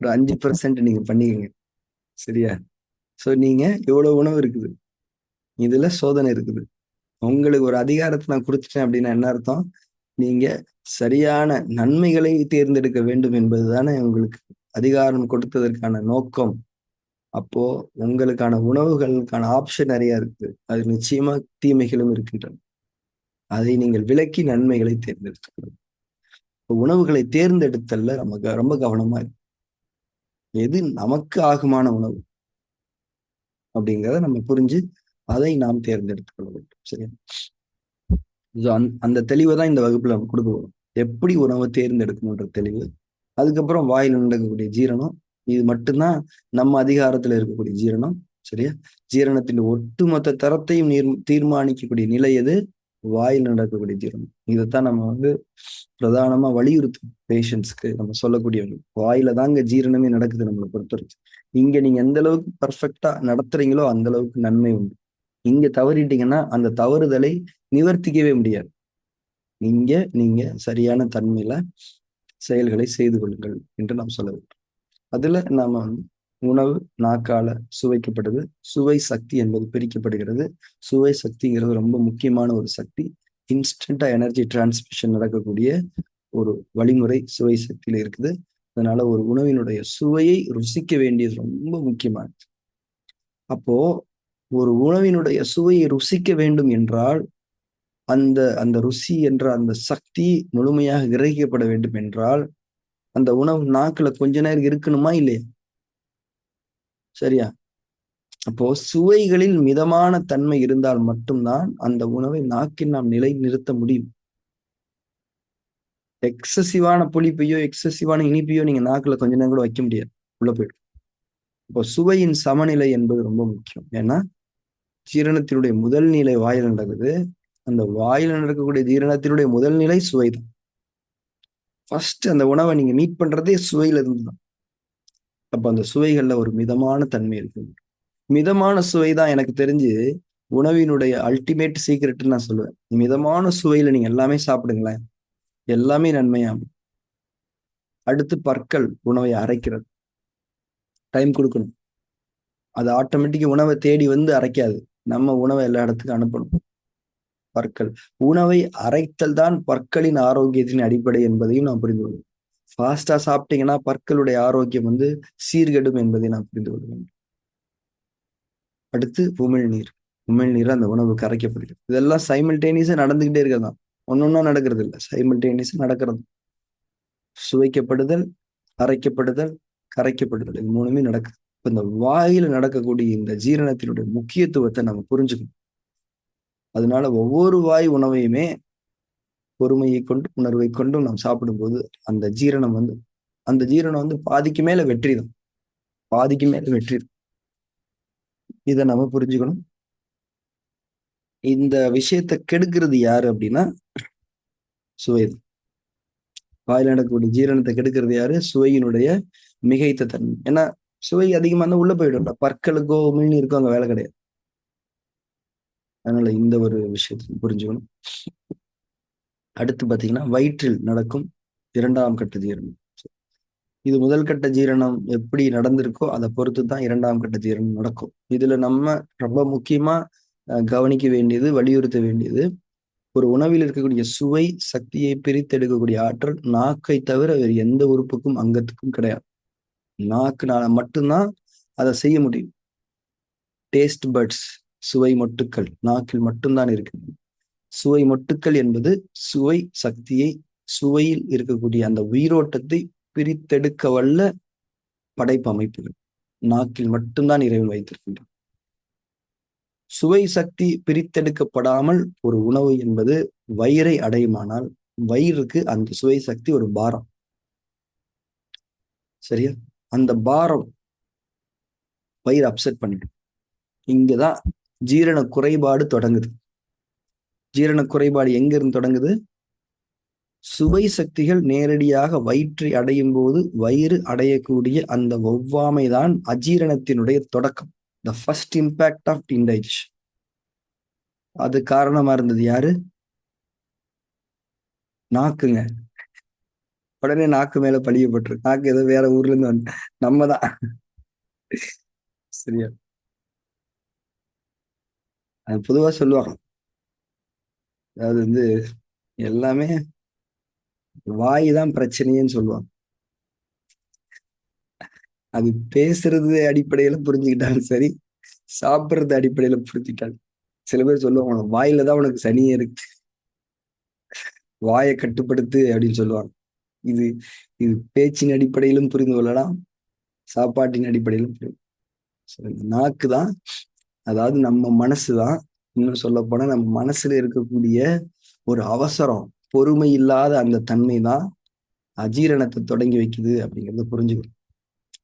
ஒரு 5% நீங்க பண்ணிக்கங்க. சரியா? சோ நீங்க எவ்வளவு உணவு இருக்குது, இதுல சோதனை இருக்குது. உங்களுக்கு ஒரு அதிகாரத்தை நான் கொடுத்துட்டேன் அப்படின்னா என்ன அர்த்தம், நீங்க சரியான நன்மைகளை தேர்ந்தெடுக்க வேண்டும் என்பதுதானே உங்களுக்கு அதிகாரம் கொடுத்ததற்கான நோக்கம். அப்போ உங்களுக்கான உணவுகளுக்கான ஆப்ஷன் நிறைய இருக்கு, அது நிச்சயமா தீமைகளும் இருக்கின்றன. அதை நீங்கள் விலக்கி நன்மைகளை தேர்ந்தெடுத்துக்கணும். உணவுகளை தேர்ந்தெடுத்தல்ல நமக்கு ரொம்ப கவனமா இருக்கு. எது நமக்கு ஆகுமான உணவு அப்படிங்கிறத நம்ம புரிஞ்சு அதை நாம் தேர்ந்தெடுத்துக் கொள்ள வேண்டும். சரியா? அந்த தெளிவை தான் இந்த வகுப்புல நம்ம கொடுக்க போறோம். எப்படி உணவை தேர்ந்தெடுக்கணுன்ற தெளிவு, அதுக்கப்புறம் வாயில் நடக்கக்கூடிய ஜீரணம், இது மட்டும்தான் நம்ம அதிகாரத்துல இருக்கக்கூடிய ஜீரணம். சரியா? ஜீரணத்தின் ஒட்டுமொத்த தரத்தையும் தீர்மானிக்கக்கூடிய நிலை எது, வாயில் நடக்கக்கூடிய ஜீரணம். இதைத்தான் நம்ம வந்து பிரதானமா வலியுறுத்தும் பேஷண்ட்ஸ்க்கு நம்ம சொல்லக்கூடியவங்க. வாயில தாங்க ஜீரணமே நடக்குது நம்மளை பொறுத்தவரைக்கும். இங்க நீங்க எந்த அளவுக்கு பர்ஃபெக்டா நடத்துறீங்களோ அந்த அளவுக்கு நன்மை உண்டு. இங்க தவறிட்டீங்கன்னா அந்த தவறுதலை நிவர்த்திக்கவே முடியாது. நீங்க சரியான தன்மையில செயல்களை செய்து கொள்ளுங்கள் என்று நாம் சொல்ல வேண்டும். அதுல நாம உணவு நாக்கால சுவைக்கப்படுது. சுவை சக்தி என்பது பிரிக்கப்படுகிறது. சுவை சக்திங்கிறது ரொம்ப முக்கியமான ஒரு சக்தி. இன்ஸ்டன்டா எனர்ஜி டிரான்ஸ்மிஷன் நடக்கக்கூடிய ஒரு வழிமுறை சுவை சக்தியில இருக்குது. அதனால ஒரு உணவினுடைய சுவையை ருசிக்க வேண்டியது ரொம்ப முக்கியமானது. அப்போ ஒரு உணவினுடைய சுவையை ருசிக்க வேண்டும் என்றால் அந்த அந்த ருசி என்ற அந்த சக்தி முழுமையாக கிரகிக்கப்பட வேண்டும் என்றால் அந்த உணவு நாக்குல கொஞ்ச நேரம் இருக்கணுமா இல்லையா? சரியா? அப்போ சுவைகளில் மிதமான தன்மை இருந்தால் மட்டும்தான் அந்த உணவை நாக்கில் நாம் நிலை நிறுத்த முடியும். எக்ஸசிவான புளிப்பையோ எக்ஸசிவான இனிப்பையோ நீங்க நாக்குல கொஞ்ச நேரம் கூட வைக்க முடியாது, உள்ள போயிடும். இப்போ சுவையின் சமநிலை என்பது ரொம்ப முக்கியம். ஏன்னா ஜீரணத்தினுடைய முதல் நிலை வாயில நடக்குது. அந்த வாயில நடக்கக்கூடிய ஜீரணத்தினுடைய முதல் நிலை சுவைதான். ஃபர்ஸ்ட் அந்த உணவை நீங்க மீட் பண்றதே சுவையில இருந்து தான். அப்ப அந்த சுவைகள்ல ஒரு மிதமான தன்மை இருக்கு. மிதமான சுவை தான் எனக்கு தெரிஞ்சு உணவினுடைய அல்டிமேட் சீக்ரெட்னு நான் சொல்லுவேன். மிதமான சுவையில நீங்க எல்லாமே சாப்பிடுங்களேன், எல்லாமே நன்மையாகும். அடுத்து பற்கள் உணவை அரைக்கிறது. டைம் கொடுக்கணும். அது ஆட்டோமேட்டிக்கா உணவை தேடி வந்து அரைக்காது. நம்ம உணவை எல்லா இடத்துக்கும் அனுப்பணும். பற்கள் உணவை அரைத்தல் தான் பற்களின் ஆரோக்கியத்தின் அடிப்படை என்பதையும் நான் புரிந்து கொள்வேன். ஃபாஸ்டா சாப்பிட்டீங்கன்னா பற்களுடைய ஆரோக்கியம் வந்து சீர்கெடும் என்பதை நான் புரிந்து கொள்வேன். அடுத்து உமிழ்நீர். உமிழ்நீர் அந்த உணவுக்கு அரைக்கப்படுகிறது. இதெல்லாம் சைமல்டேனியஸா நடந்துகிட்டே இருக்கிறதான். ஒன்னொன்னா நடக்கிறது இல்லை, சைமல்டேனியஸா நடக்கிறது. சுவைக்கப்படுதல், அரைக்கப்படுதல், கரைக்கப்படுதல், இது மூணுமே நடக்குது. இப்ப இந்த வாயில நடக்கக்கூடிய இந்த ஜீரணத்தினுடைய முக்கியத்துவத்தை நம்ம புரிஞ்சுக்கணும். அதனால ஒவ்வொரு வாய் உணவையுமே பொறுமையை கொண்டு உணர்வை கொண்டும் நாம் சாப்பிடும்போது அந்த ஜீரணம் வந்து பாதிக்கு மேல வெற்றி தான். பாதிக்கு மேல வெற்றி. இதை நம்ம புரிஞ்சுக்கணும். இந்த விஷயத்தை கெடுக்கிறது யாரு அப்படின்னா சுவைதான். வாயில நடக்கக்கூடிய ஜீரணத்தை கெடுக்கிறது யாரு? சுவையினுடைய மிகைத்த தன்மை. ஏன்னா சுவை அதிகமா இருந்தா உள்ள போயிடும். பற்களுக்கோ உமிழ்நீருக்கோ அங்க வேலை கிடையாது. அதனால இந்த ஒரு விஷயத்தை புரிஞ்சுக்கணும். அடுத்து பாத்தீங்கன்னா வயிற்றில் நடக்கும் 2ஆம் கட்ட ஜீரணம். இது முதல் கட்ட ஜீரணம் எப்படி நடந்திருக்கோ அதை பொறுத்து தான் 2ஆம் கட்ட ஜீரணம் நடக்கும். இதுல நம்ம ரொம்ப முக்கியமா கவனிக்க வேண்டியது, வலியுறுத்த வேண்டியது, ஒரு உணவில் இருக்கக்கூடிய சுவை சக்தியை பிரித்தெடுக்கக்கூடிய ஆற்றல் நாக்கை தவிர வேறு எந்த உறுப்புக்கும் அங்கத்துக்கும் கிடையாது. நாக்குனால மட்டும்தான் அதை செய்ய முடியும். டேஸ்ட் பட்ஸ், சுவை மொட்டுக்கள் நாக்கில் மட்டும்தான் இருக்கு. சுவை மொட்டுக்கள் என்பது சுவை சக்தியை, சுவையில் இருக்கக்கூடிய அந்த உயிரோட்டத்தை பிரித்தெடுக்க வல்ல படைப்பு அமைப்புகள் நாக்கில் மட்டும்தான் இறைவன் வைத்திருக்கின்றான். சுவை சக்தி பிரித்தெடுக்கப்படாமல் ஒரு உணவு என்பது வயிறை அடையுமானால் வயிறுக்கு அந்த சுவை சக்தி ஒரு பாரம். சரியா? அந்த பாரம் வயிறு அப்செட் பண்ணிடும். இங்கதான் ஜீரண குறைபாடு தொடங்குது. ஜீரண குறைபாடு எங்க இருந்து தொடங்குது? சுவை சக்திகள் நேரடியாக வயிற்றை அடையும் போது வயிறு அடையக்கூடிய அந்த ஒவ்வாமைதான் அஜீரணத்தினுடைய தொடக்கம். The first impact of indigestion. அது காரணமா இருந்தது யாரு? நாக்குங்க. உடனே நாக்கு மேல பழியப்பட்டு நாக்கு ஏதோ வேற ஊர்ல இருந்து வந்து நம்ம தான். சரியா? அது பொதுவா சொல்லுவாங்க, அதாவது வந்து எல்லாமே வாய் தான் பிரச்சனைன்னு சொல்லுவாங்க. அது பேசுறது அடிப்படையில புரிஞ்சுக்கிட்டாலும் சரி, சாப்பிடுறது அடிப்படையில புரிஞ்சுக்கிட்டாலும். சில பேர் சொல்லுவாங்க வாயில தான் உனக்கு சனியே இருக்கு, வாயை கட்டுப்படுத்து அப்படின்னு சொல்லுவாங்க. இது இது பேச்சின் அடிப்படையிலும் புரிந்து கொள்ளலாம், சாப்பாட்டின் அடிப்படையிலும் புரியும். நாக்கு தான், அதாவது நம்ம மனசுதான், இன்னும் சொல்ல போனா நம்ம மனசுல இருக்கக்கூடிய ஒரு அவசரம், பொறுமை இல்லாத அந்த தன்மை தான் அஜீரணத்தை தொடங்கி வைக்குது அப்படிங்கிறத புரிஞ்சுக்கணும்.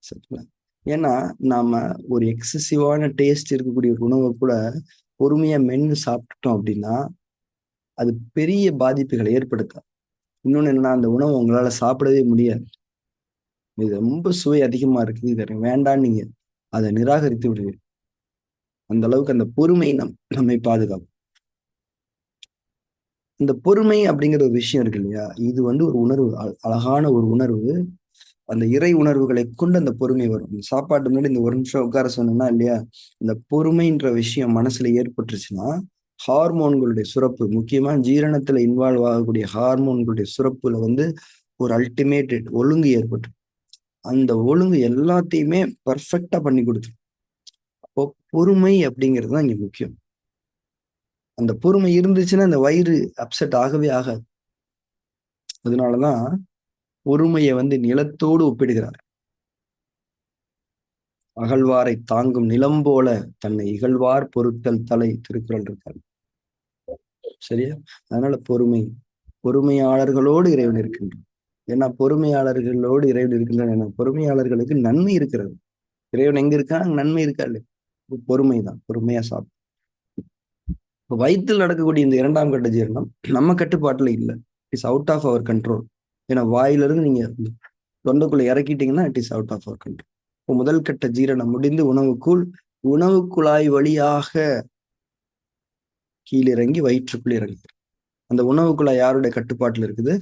சரிங்களா? ஏன்னா நாம ஒரு எக்ஸசிவான டேஸ்ட் இருக்கக்கூடிய உணவை கூட பொறுமையா மென்னு சாப்பிட்டுட்டோம் அப்படின்னா அது பெரிய பாதிப்புகளை ஏற்படுத்தாது. இன்னொன்னு என்னன்னா, அந்த உணவை உங்களால சாப்பிடவே முடியாது. இது ரொம்ப சுவை அதிகமா இருக்குது, இது வேண்டான்னு நீங்க அதை நிராகரித்து விடுவீங்க. அந்த அளவுக்கு அந்த பொறுமை நம்மை பாதுகாக்கும். இந்த பொறுமை அப்படிங்கிற ஒரு விஷயம் இருக்கு இல்லையா, இது வந்து ஒரு உணர்வு, அழகான ஒரு உணர்வு. அந்த இறை உணர்வுகளை கொண்டு அந்த பொறுமை வரும். இந்த சாப்பாட்டு முன்னாடி இந்த ஒரு நிமிஷம் உட்கார சொன்னா இல்லையா, இந்த பொறுமைன்ற விஷயம் மனசுல ஏற்பட்டுருச்சுன்னா ஹார்மோன்களுடைய சுரப்பு, முக்கியமா ஜீரணத்துல இன்வால்வ் ஆகக்கூடிய ஹார்மோன்களுடைய சுரப்புல வந்து ஒரு அல்டிமேட் ஒழுங்கு ஏற்பட்டு அந்த ஒழுங்கு எல்லாத்தையுமே பர்ஃபெக்டா பண்ணி கொடுத்துரும். அப்போ பொறுமை அப்படிங்கிறது தான் இங்க முக்கியம். அந்த பொறுமை இருந்துச்சுன்னா இந்த வயிறு அப்செட் ஆகவே ஆகாது. அதனாலதான் பொறுமையை வந்து நிலத்தோடு ஒப்பிடுகிறார். அகழ்வாரை தாங்கும் நிலம் போல தன்னை இகழ்வார் பொறுத்தல் தலை, திருக்குறள் இருக்காரு. சரியா? அதனால பொறுமையாளர்களோடு இறைவன் இருக்கின்றான். ஏன்னா பொறுமையாளர்களோடு இறைவன் இருக்கின்றான். பொறுமையாளர்களுக்கு நன்மை இருக்கிறது. இறைவன் எங்க இருக்கான், நன்மை இருக்கா இல்லையா? பொறுமைதான். பொறுமையா சாப்பிடும். இப்போ வயிற்றில் நடக்கக்கூடிய இந்த 2ஆம் கட்ட ஜீரணம் நம்ம கட்டுப்பாட்டுல இல்லை. It's out of our control. ஏன்னா வாயிலிருந்து நீங்க தொண்டைக்குள்ள இறக்கிட்டீங்கன்னா it is out of our control. இப்போ முதல் கட்ட ஜீரணம் முடிந்து உணவு குழாய் வழியாக கீழிறங்கி வயிற்றுக்குள் இறங்குது. அந்த உணவு குழாய் யாருடைய கட்டுப்பாட்டில் இருக்குது?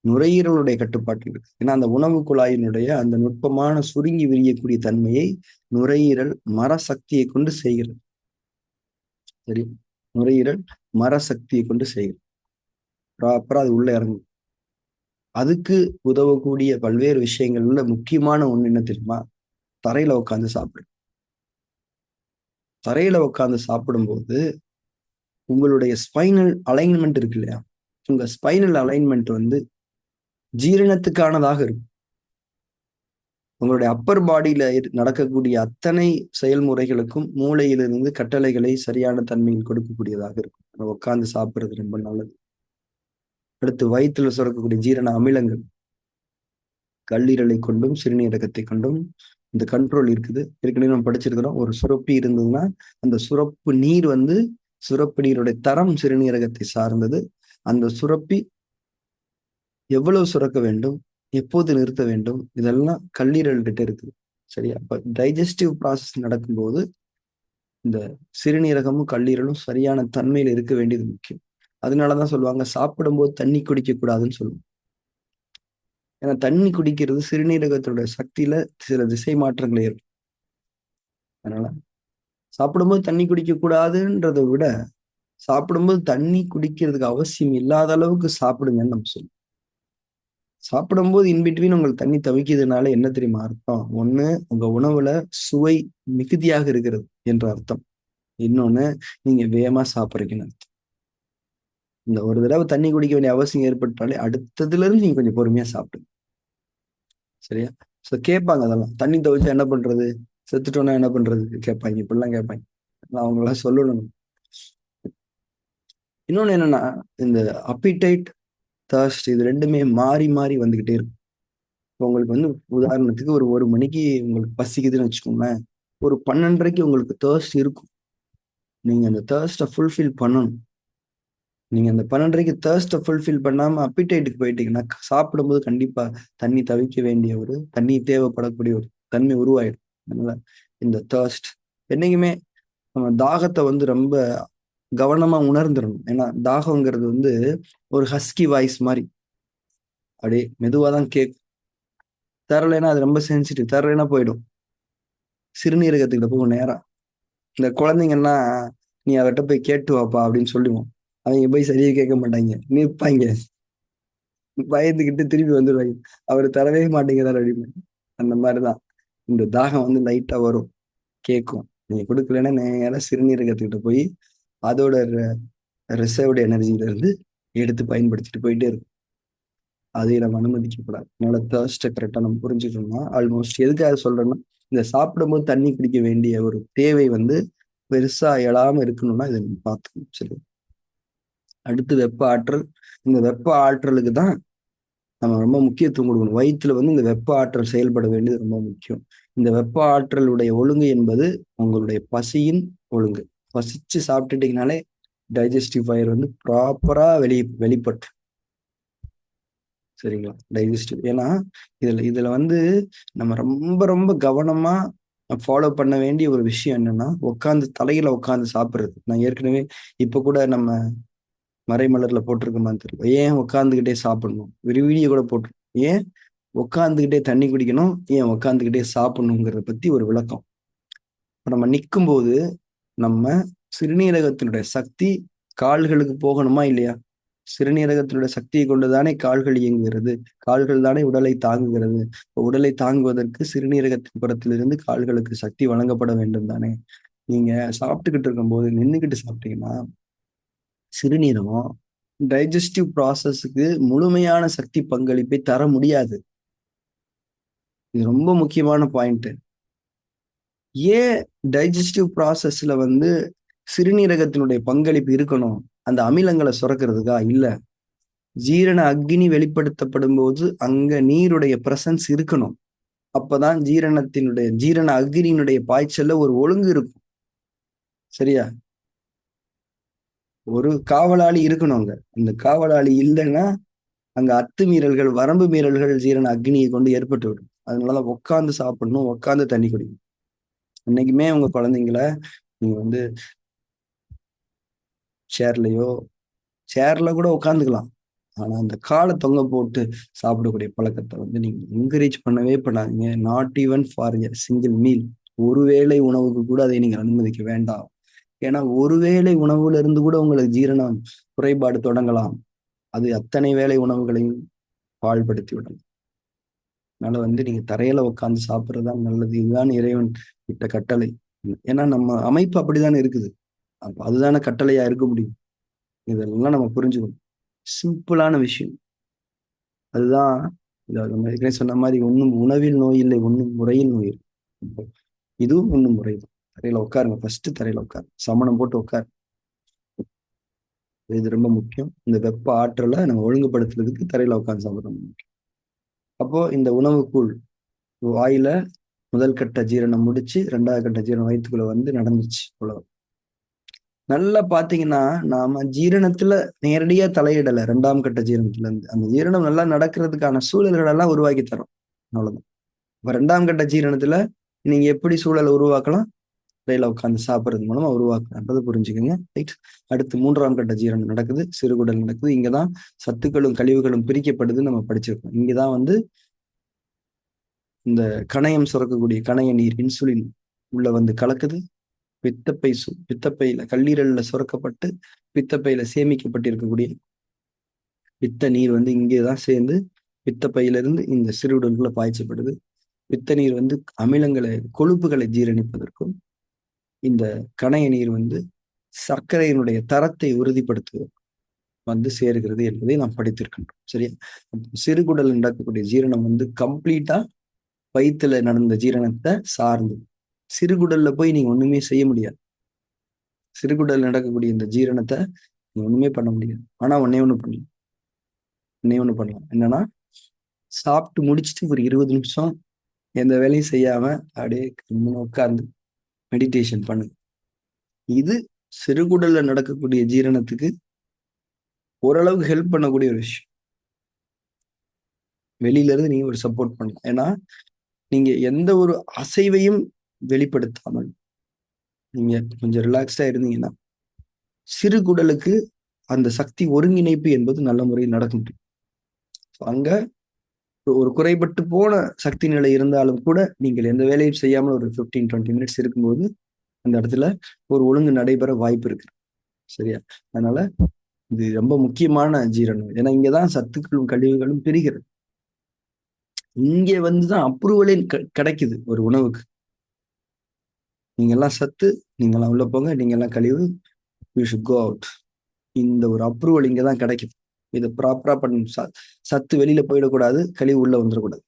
நுரையீரலுடைய கட்டுப்பாட்டில் இருக்கு. ஏன்னா அந்த உணவு குழாயினுடைய அந்த நுட்பமான சுருங்கி விரியக்கூடிய தன்மையை நுரையீரல் மரசக்தியை கொண்டு செய்கிறது. சரி, நுரையீரல் மரசக்தியை கொண்டு செய்கிறது. ப்ராப்பரா அது உள்ள இறங்கும். அதுக்கு உதவக்கூடிய பல்வேறு விஷயங்கள்ல முக்கியமான ஒண்ணு என்ன தெரியுமா? தரையில உட்காந்து சாப்பிடு. தரையில உட்காந்து சாப்பிடும்போது உங்களுடைய ஸ்பைனல் அலைன்மெண்ட் இருக்கு இல்லையா, உங்க ஸ்பைனல் அலைன்மெண்ட் வந்து ஜீரணத்துக்கானதாக இருக்கும். உங்களுடைய அப்பர் பாடியில நடக்கக்கூடிய அத்தனை செயல்முறைகளுக்கும் மூளையிலிருந்து கட்டளைகளை சரியான தன்மையில் கொடுக்கக்கூடியதாக இருக்கும். உட்காந்து சாப்பிடுறது ரொம்ப நல்லது. அடுத்து வயிற்றுல சுரக்கக்கூடிய ஜீரண அமிலங்கள் கல்லீரலை கொண்டும் சிறுநீரகத்தை கொண்டும் இந்த கண்ட்ரோல் இருக்குது. ஏற்கனவே நம்ம படிச்சிருக்கிறோம். ஒரு சுரப்பி இருந்ததுன்னா அந்த சுரப்பு நீர் வந்து சுரப்பு நீருடைய தரம் சிறுநீரகத்தை சார்ந்தது. அந்த சுரப்பி எவ்வளவு சுரக்க வேண்டும், எப்போது நிறுத்த வேண்டும், இதெல்லாம் கல்லீரல் கிட்ட இருக்குது. சரியா? அப்ப டைஜஸ்டிவ் ப்ராசஸ் நடக்கும்போது இந்த சிறுநீரகமும் கல்லீரலும் சரியான தன்மையில இருக்க வேண்டியது முக்கியம். அதனாலதான் சொல்லுவாங்க சாப்பிடும்போது தண்ணி குடிக்க கூடாதுன்னு சொல்லுவாங்க. ஏன்னா தண்ணி குடிக்கிறது சிறுநீரகத்தோட சக்தியில சில திசை மாற்றங்களை ஏற்படும். அதனால சாப்பிடும்போது தண்ணி குடிக்க கூடாதுன்றதை விட சாப்பிடும்போது தண்ணி குடிக்கிறதுக்கு அவசியம் இல்லாத அளவுக்கு சாப்பிடுங்கன்னு நம்ம சொல்லுவோம். சாப்பிடும்போது இன்பிட்வீன் உங்களுக்கு தண்ணி தவிக்கிறதுனால என்ன தெரியுமா அர்த்தம்? ஒண்ணு, உங்க உணவுல சுவை மிகுதியாக இருக்கிறது என்ற அர்த்தம். இன்னொன்னு, நீங்க வேகமா சாப்பிடுறீங்கன்னு அர்த்தம். இந்த ஒரு தடவை தண்ணி குடிக்க வேண்டிய அவசியம் ஏற்பட்டாலே அடுத்ததுல இருந்து நீங்க கொஞ்சம் பொறுமையா சாப்பிடுங்க. சரியா? சோ கேட்பாங்க, அதெல்லாம் தண்ணி தவிச்சா என்ன பண்றது, செத்துட்டோம்னா என்ன பண்றது கேட்பாங்க. இப்படிலாம் கேட்பாங்க. நான் அவங்களாம் சொல்லணும். இன்னொன்னு என்னன்னா, இந்த அப்பிடைட் தர்ஸ்ட் இது ரெண்டுமே மாறி மாறி வந்துகிட்டே இருக்கும். உங்களுக்கு வந்து உதாரணத்துக்கு ஒரு மணிக்கு உங்களுக்கு பசிக்குதுன்னு வச்சுக்கோங்களேன், ஒரு 12:30க்கு உங்களுக்கு தர்ஸ்ட் இருக்கும். நீங்க அந்த தர்ஸ்ட்டை ஃபுல்ஃபில் பண்ணணும். நீங்க அந்த 12:30க்கு தர்ஸ்ட்டை ஃபுல்ஃபில் பண்ணாம அப்பிடைட்டுக்கு போயிட்டீங்கன்னா சாப்பிடும்போது கண்டிப்பா தண்ணி தவிக்க வேண்டிய ஒரு தண்ணி தேவைப்படக்கூடிய ஒரு தன்மை உருவாயிடும். அதனால இந்த தர்ஸ்ட் என்னைக்குமே நம்ம தாகத்தை வந்து ரொம்ப கவனமா உணர்ந்துடணும். ஏன்னா தாகங்கிறது வந்து ஒரு ஹஸ்கி வாய்ஸ் மாதிரி அப்படியே மெதுவாதான் கேட்கும். தரலைன்னா அது ரொம்ப சென்சிட்டிவ். தரலைன்னா போயிடும். சிறுநீரகத்துக்கிட்ட போகும் நேரம். இந்த குழந்தைங்கன்னா நீ அவர்கிட்ட போய் கேட்டு வாப்பா அப்படின்னு சொல்லுவோம். அவங்க போய் சரியா கேட்க மாட்டாங்க, நிற்பாங்க, பயந்துக்கிட்டு திருப்பி வந்துடுவாங்க. அவர் தரவே மாட்டேங்கிறார் அப்படின்னு. அந்த மாதிரிதான் இந்த தாகம் வந்து லைட்டா வரும், கேட்கும். நீங்க கொடுக்கலன்னா நேரா சிறுநீரகத்துக்கிட்ட போய் அதோட ரிசர்வ்டு எனர்ஜில இருந்து எடுத்து பயன்படுத்திட்டு போயிட்டே இருக்கும். அதை நம்ம அனுமதிக்கப்படாது. அதனால தர்ஸ்ட்டை கரெக்டா நம்ம புரிஞ்சுக்கணும்னா ஆல்மோஸ்ட் எதுக்காக சொல்றேன்னா, இந்த சாப்பிடும்போது தண்ணி குடிக்க வேண்டிய ஒரு தேவை வந்து பெருசா எழாம இருக்கணும்னா இதை நம்ம பார்த்துக்கணும். சரி, அடுத்து வெப்ப ஆற்றல். இந்த வெப்ப ஆற்றலுக்கு தான் நம்ம ரொம்ப முக்கியத்துவம் கொடுக்கணும். வயிற்றுல வந்து இந்த வெப்ப ஆற்றல் செயல்பட வேண்டியது ரொம்ப முக்கியம். இந்த வெப்ப ஆற்றலுடைய ஒழுங்கு என்பது உங்களுடைய பசியின் ஒழுங்கு. பசிச்சு சாப்பிட்டுட்டீங்கனாலே டைஜஸ்டிவ் ஃபயர் வந்து ப்ராப்பரா வெளிப்பட்டு, சரிங்களா, டைஜஸ்டிவ். ஏன்னா இதுல வந்து நம்ம ரொம்ப ரொம்ப கவனமா ஃபாலோ பண்ண வேண்டிய ஒரு விஷயம் என்னன்னா, தலையில உட்காந்து சாப்பிடுறது. நான் ஏற்கனவே இப்ப கூட நம்ம மறைமலர்ல போட்டிருக்கோமான்னு தெரியல, ஏன் உட்காந்துக்கிட்டே சாப்பிடணும், ஒரு வீடியோ கூட போட்டிருக்கோம். ஏன் உட்காந்துக்கிட்டே தண்ணி குடிக்கணும், ஏன் உட்காந்துக்கிட்டே சாப்பிடணுங்கிறத பத்தி ஒரு விளக்கம். இப்ப நம்ம நிற்கும் போது நம்ம சிறுநீரகத்தினுடைய சக்தி கால்களுக்கு போகணுமா இல்லையா? சிறுநீரகத்தினுடைய சக்தியை கொண்டுதானே கால்கள் இயங்குகிறது. கால்கள் தானே உடலை தாங்குகிறது. உடலை தாங்குவதற்கு சிறுநீரகத்தின் புறத்திலிருந்து கால்களுக்கு சக்தி வழங்கப்பட வேண்டும் தானே. நீங்க சாப்பிட்டுக்கிட்டு இருக்கும்போது நின்னுக்கிட்டு சாப்பிட்டீங்கன்னா சிறுநீரகம் டைஜஸ்டிவ் ப்ராசஸுக்கு முழுமையான சக்தி பங்களிப்பை தர முடியாது. இது ரொம்ப முக்கியமான பாயிண்ட். ஏன் டைஜஸ்டிவ் ப்ராசஸ்ல சிறுநீரகத்தினுடைய பங்களிப்பு இருக்கணும்? அந்த அமிலங்களை சுரக்கிறதுக்கா? இல்ல. ஜீரண அக்னி வெளிப்படுத்தப்படும் போது அங்க நீருடைய பிரசன்ஸ் இருக்கணும். அப்பதான் ஜீரண அக்னியினுடைய பாய்ச்சல்ல ஒரு ஒழுங்கு இருக்கும். சரியா? ஒரு காவலாளி இருக்கணும் அங்க. அந்த காவலாளி இல்லைன்னா அங்க அத்துமீறல்கள், வரம்பு மீறல்கள் ஜீரண அக்னியை கொண்டு ஏற்பட்டு விடும். அதனாலதான் உட்கார்ந்து சாப்பிடணும், உட்கார்ந்து தண்ணி குடிக்கணும். இன்னைக்குமே உங்க குழந்தைங்கள நீங்க சேர்ல கூட உட்காந்துக்கலாம். ஆனா அந்த காலை தொங்க போட்டு சாப்பிடக்கூடிய பழக்கத்தை நீங்க என்கரேஜ் பண்ணவே பண்ணாதீங்க. Not even for a single meal. ஒருவேளை உணவுக்கு கூட அதை நீங்க அனுமதிக்க வேண்டாம். ஏன்னா ஒருவேளை உணவுல இருந்து கூட உங்களுக்கு ஜீரணம் குறைபாடு தொடங்கலாம். அது அத்தனை வேளை உணவுகளையும் பாழ்படுத்தி விடலாம். அதனால நீங்க தரையில உட்கார்ந்து சாப்பிடுறதுதான் நல்லது. இதுதான் இறைவன் இட்ட கட்டளை. ஏன்னா நம்ம அமைப்பு அப்படித்தானே இருக்குது. அப்ப அதுதானே கட்டளையா இருக்க முடியும். இதெல்லாம் நம்ம புரிஞ்சுக்கணும். சிம்பிளான விஷயம். அதுதான் நம்ம ஏற்கனவே சொன்ன மாதிரி ஒண்ணும் உணவில் நோய் இல்லை, ஒண்ணும் முறையில் நோய் இல்லை. இதுவும் ஒண்ணும் முறைதான். தரையில உட்காருங்க. ஃபர்ஸ்ட் தரையில உட்காரு. சமணம் போட்டு உட்காரு. இது ரொம்ப முக்கியம். இந்த வெப்ப ஆற்றலை நம்ம ஒழுங்குபடுத்துறதுக்கு தரையில உட்கார்ந்து சாப்பிடுறது முக்கியம். அப்போ இந்த உணவுக்குள் வாயில முதல் கட்ட ஜீரணம் முடிச்சு 2வது கட்ட ஜீரணம் வயிற்றுக்குள்ள நடந்துச்சு. அவ்வளவு. நல்லா பாத்தீங்கன்னா நாம ஜீரணத்துல நேரடியா தலையிடல. 2ஆம் கட்ட ஜீரணத்துல இருந்து அந்த ஜீரணம் நல்லா நடக்கிறதுக்கான சூழல்கள் எல்லாம் உருவாக்கி தரும். அவ்வளவுதான். இப்ப 2ஆம் கட்ட ஜீரணத்துல நீங்க எப்படி சூழலை உருவாக்கலாம்? தரையில உட்காந்து சாப்பிடுறது மூலமா உருவாக்கலான்றதை புரிஞ்சுக்கோங்க. ரைட். அடுத்து 3ஆம் கட்ட ஜீரணம் நடக்குது, சிறுகுடல் நடக்குது. இங்கதான் சத்துக்களும் கழிவுகளும் பிரிக்கப்படுது நம்ம படிச்சிருக்கோம். இங்கதான் இந்த கணையம் சுரக்கக்கூடிய கணைய நீர் இன்சுலின் உள்ள கலக்குது. பித்தப்பையில கல்லீரல்ல சுரக்கப்பட்டு பித்தப்பையில சேமிக்கப்பட்டிருக்கக்கூடிய பித்த நீர் இங்கேதான் சேர்ந்து பித்தப்பையில இருந்து இந்த சிறுகுடலுக்குள்ள பாய்ச்சப்படுது. பித்த நீர் அமிலங்களை, கொழுப்புகளை ஜீரணிப்பதற்கும், இந்த கணைய நீர் சர்க்கரையினுடைய தரத்தை உறுதிப்படுத்துவது சேருகிறது என்பதை நாம் படித்திருக்கின்றோம். சரியா? சிறுகுடல் நடக்கக்கூடிய ஜீரணம் கம்ப்ளீட்டா வயிற்றுல நடந்த ஜீரணத்தை சார்ந்து. சிறுகுடல்ல போய் நீங்க ஒண்ணுமே செய்ய முடியாது. சிறுகுடல் நடக்கக்கூடிய இந்த ஜீரணத்தை நீங்க ஒண்ணுமே பண்ண முடியாது. ஆனா ஒன்னே ஒண்ணு பண்ணலாம். என்னன்னா, சாப்பிட்டு முடிச்சுட்டு ஒரு 20 நிமிஷம் எந்த வேலையும் செய்யாம அப்படியே உட்கார்ந்து மெடிடேஷன் பண்ணுங்க. இது சிறுகுடல்ல நடக்கக்கூடிய ஜீரணத்துக்கு ஓரளவுக்கு ஹெல்ப் பண்ணக்கூடிய ஒரு விஷயம். வெளியில இருந்து நீங்க ஒரு சப்போர்ட் பண்ணலாம். ஏன்னா நீங்க எந்த ஒரு அசைவையும் வெளிப்படுத்தாமல் நீங்க கொஞ்சம் ரிலாக்ஸ்டா இருந்தீங்கன்னா சிறுகுடலுக்கு அந்த சக்தி ஒருங்கிணைப்பு என்பது நல்ல முறையில் நடக்க முடியும். அங்க ஒரு குறைபட்டு போன சக்தி நிலை இருந்தாலும் கூட நீங்கள் எந்த வேலையும் செய்யாமல் ஒரு 15-20 மினிட்ஸ் இருக்கும்போது அந்த இடத்துல ஒரு ஒழுங்கு நடைபெற வாய்ப்பு இருக்கு. சரியா? அதனால இது ரொம்ப முக்கியமான ஜீரணம். ஏன்னா இங்கதான் சத்துக்களும் கழிவுகளும் பிரிகிறது. இங்க தான் அப்ரூவலே கிடைக்குது ஒரு உணவுக்கு. நீங்க எல்லாம் சத்து, நீங்க எல்லாம் உள்ள போங்க, நீங்க எல்லாம் கழிவு, யூ ஷுட் கோ அவுட். இந்த ஒரு அப்ரூவல் இங்கதான் கிடைக்குது. இதை ப்ராப்பரா பண்ணணும். சத்து வெளியில போயிடக்கூடாது, கழிவு உள்ள வந்துடக்கூடாது.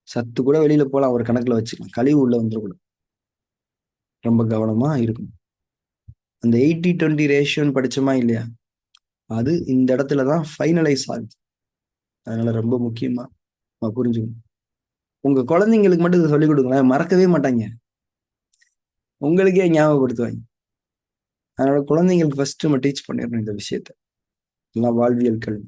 சத்து கூட வெளியில போலாம், ஒரு கணக்குல வச்சுக்கலாம். கழிவு உள்ள வந்துடக்கூடாது. ரொம்ப கவனமா இருக்கும். அந்த 80-20 ரேஷியோன்னு படிச்சோமா இல்லையா? அது இந்த இடத்துலதான் ஃபைனலைஸ் ஆகுது. அதனால ரொம்ப முக்கியமா புரிஞ்சுக்கணும். உங்க குழந்தைங்களுக்கு மட்டும் இதை சொல்லிக் கொடுங்களேன், மறக்கவே மாட்டாங்க. உங்களுக்கே ஞாபகப்படுத்துவாங்க. அதனால குழந்தைங்களுக்கு ஃபர்ஸ்ட் நம்ம டீச் பண்ணிடணும் இந்த விஷயத்த. எல்லாம் வாழ்வியல் கல்வி.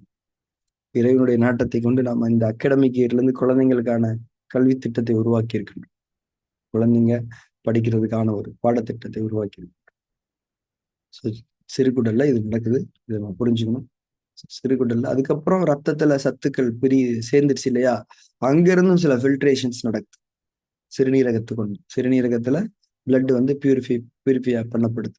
இறைவனுடைய நாட்டத்தை கொண்டு நம்ம இந்த அகாடமிக் இயர்ல இருந்து குழந்தைங்களுக்கான கல்வி திட்டத்தை உருவாக்கி இருக்கின்றோம். குழந்தைங்க படிக்கிறதுக்கான ஒரு பாடத்திட்டத்தை உருவாக்கி இருக்கோம். சிறுகுடல்ல இது நடக்குது. இதை நம்ம புரிஞ்சுக்கணும். சிறுகுடல்ல. அதுக்கப்புறம் ரத்தத்துல சத்துக்கள் சேர்ந்துருச்சு இல்லையா? அங்கிருந்தும் சில ஃபில்ட்ரேஷன்ஸ் நடக்குது. சிறுநீரகத்துல பிளட் வந்து பியூரிஃபை பண்ணப்படுது.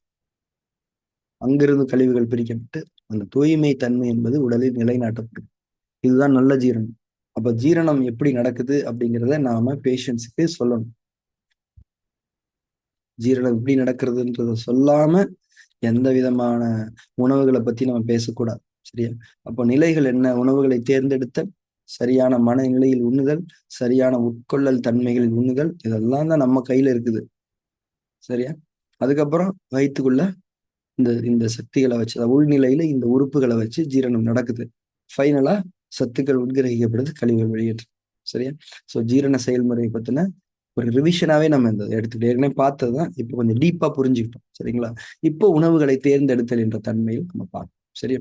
அங்கிருந்து கழிவுகள் பிரிக்கப்பட்டு அந்த தூய்மை தன்மை என்பது உடலில் நிலைநாட்டப்படுது. இதுதான் நல்ல ஜீரணம். அப்ப ஜீரணம் எப்படி நடக்குது அப்படிங்கிறத நாம பேஷண்ட்ஸுக்கு சொல்லணும். ஜீரணம் எப்படி நடக்கிறதுன்றத சொல்லாம எந்த விதமான உணவுகளை பத்தி நம்ம பேசக்கூடாது. சரியா? அப்போ நிலைகள் என்ன? உணவுகளை தேர்ந்தெடுத்தல், சரியான மனநிலையில் உண்ணுதல், சரியான உட்கொள்ளல் தன்மைகளில் உண்ணுதல், இதெல்லாம் தான் நம்ம கையில இருக்குது. சரியா? அதுக்கப்புறம் வயிற்றுக்குள்ள இந்த இந்த சக்திகளை வச்சு, உள்நிலையில இந்த உறுப்புகளை வச்சு ஜீரணம் நடக்குது. ஃபைனலா சத்துக்கள் உட்கிரகிக்கப்படுது, கழிவுகள் வெளியேற்று. சரியா? ஸோ ஜீரண செயல்முறையை பத்தின ஒரு ரிவிஷனாவே நம்ம இந்த எடுத்துக்கிட்டு ஏற்கனவே பார்த்ததுதான் இப்போ கொஞ்சம் டீப்பா புரிஞ்சுக்கிட்டோம். சரிங்களா? இப்போ உணவுகளை தேர்ந்தெடுத்தல் என்ற தன்மையில் நம்ம பார்க்கணும். சரியா?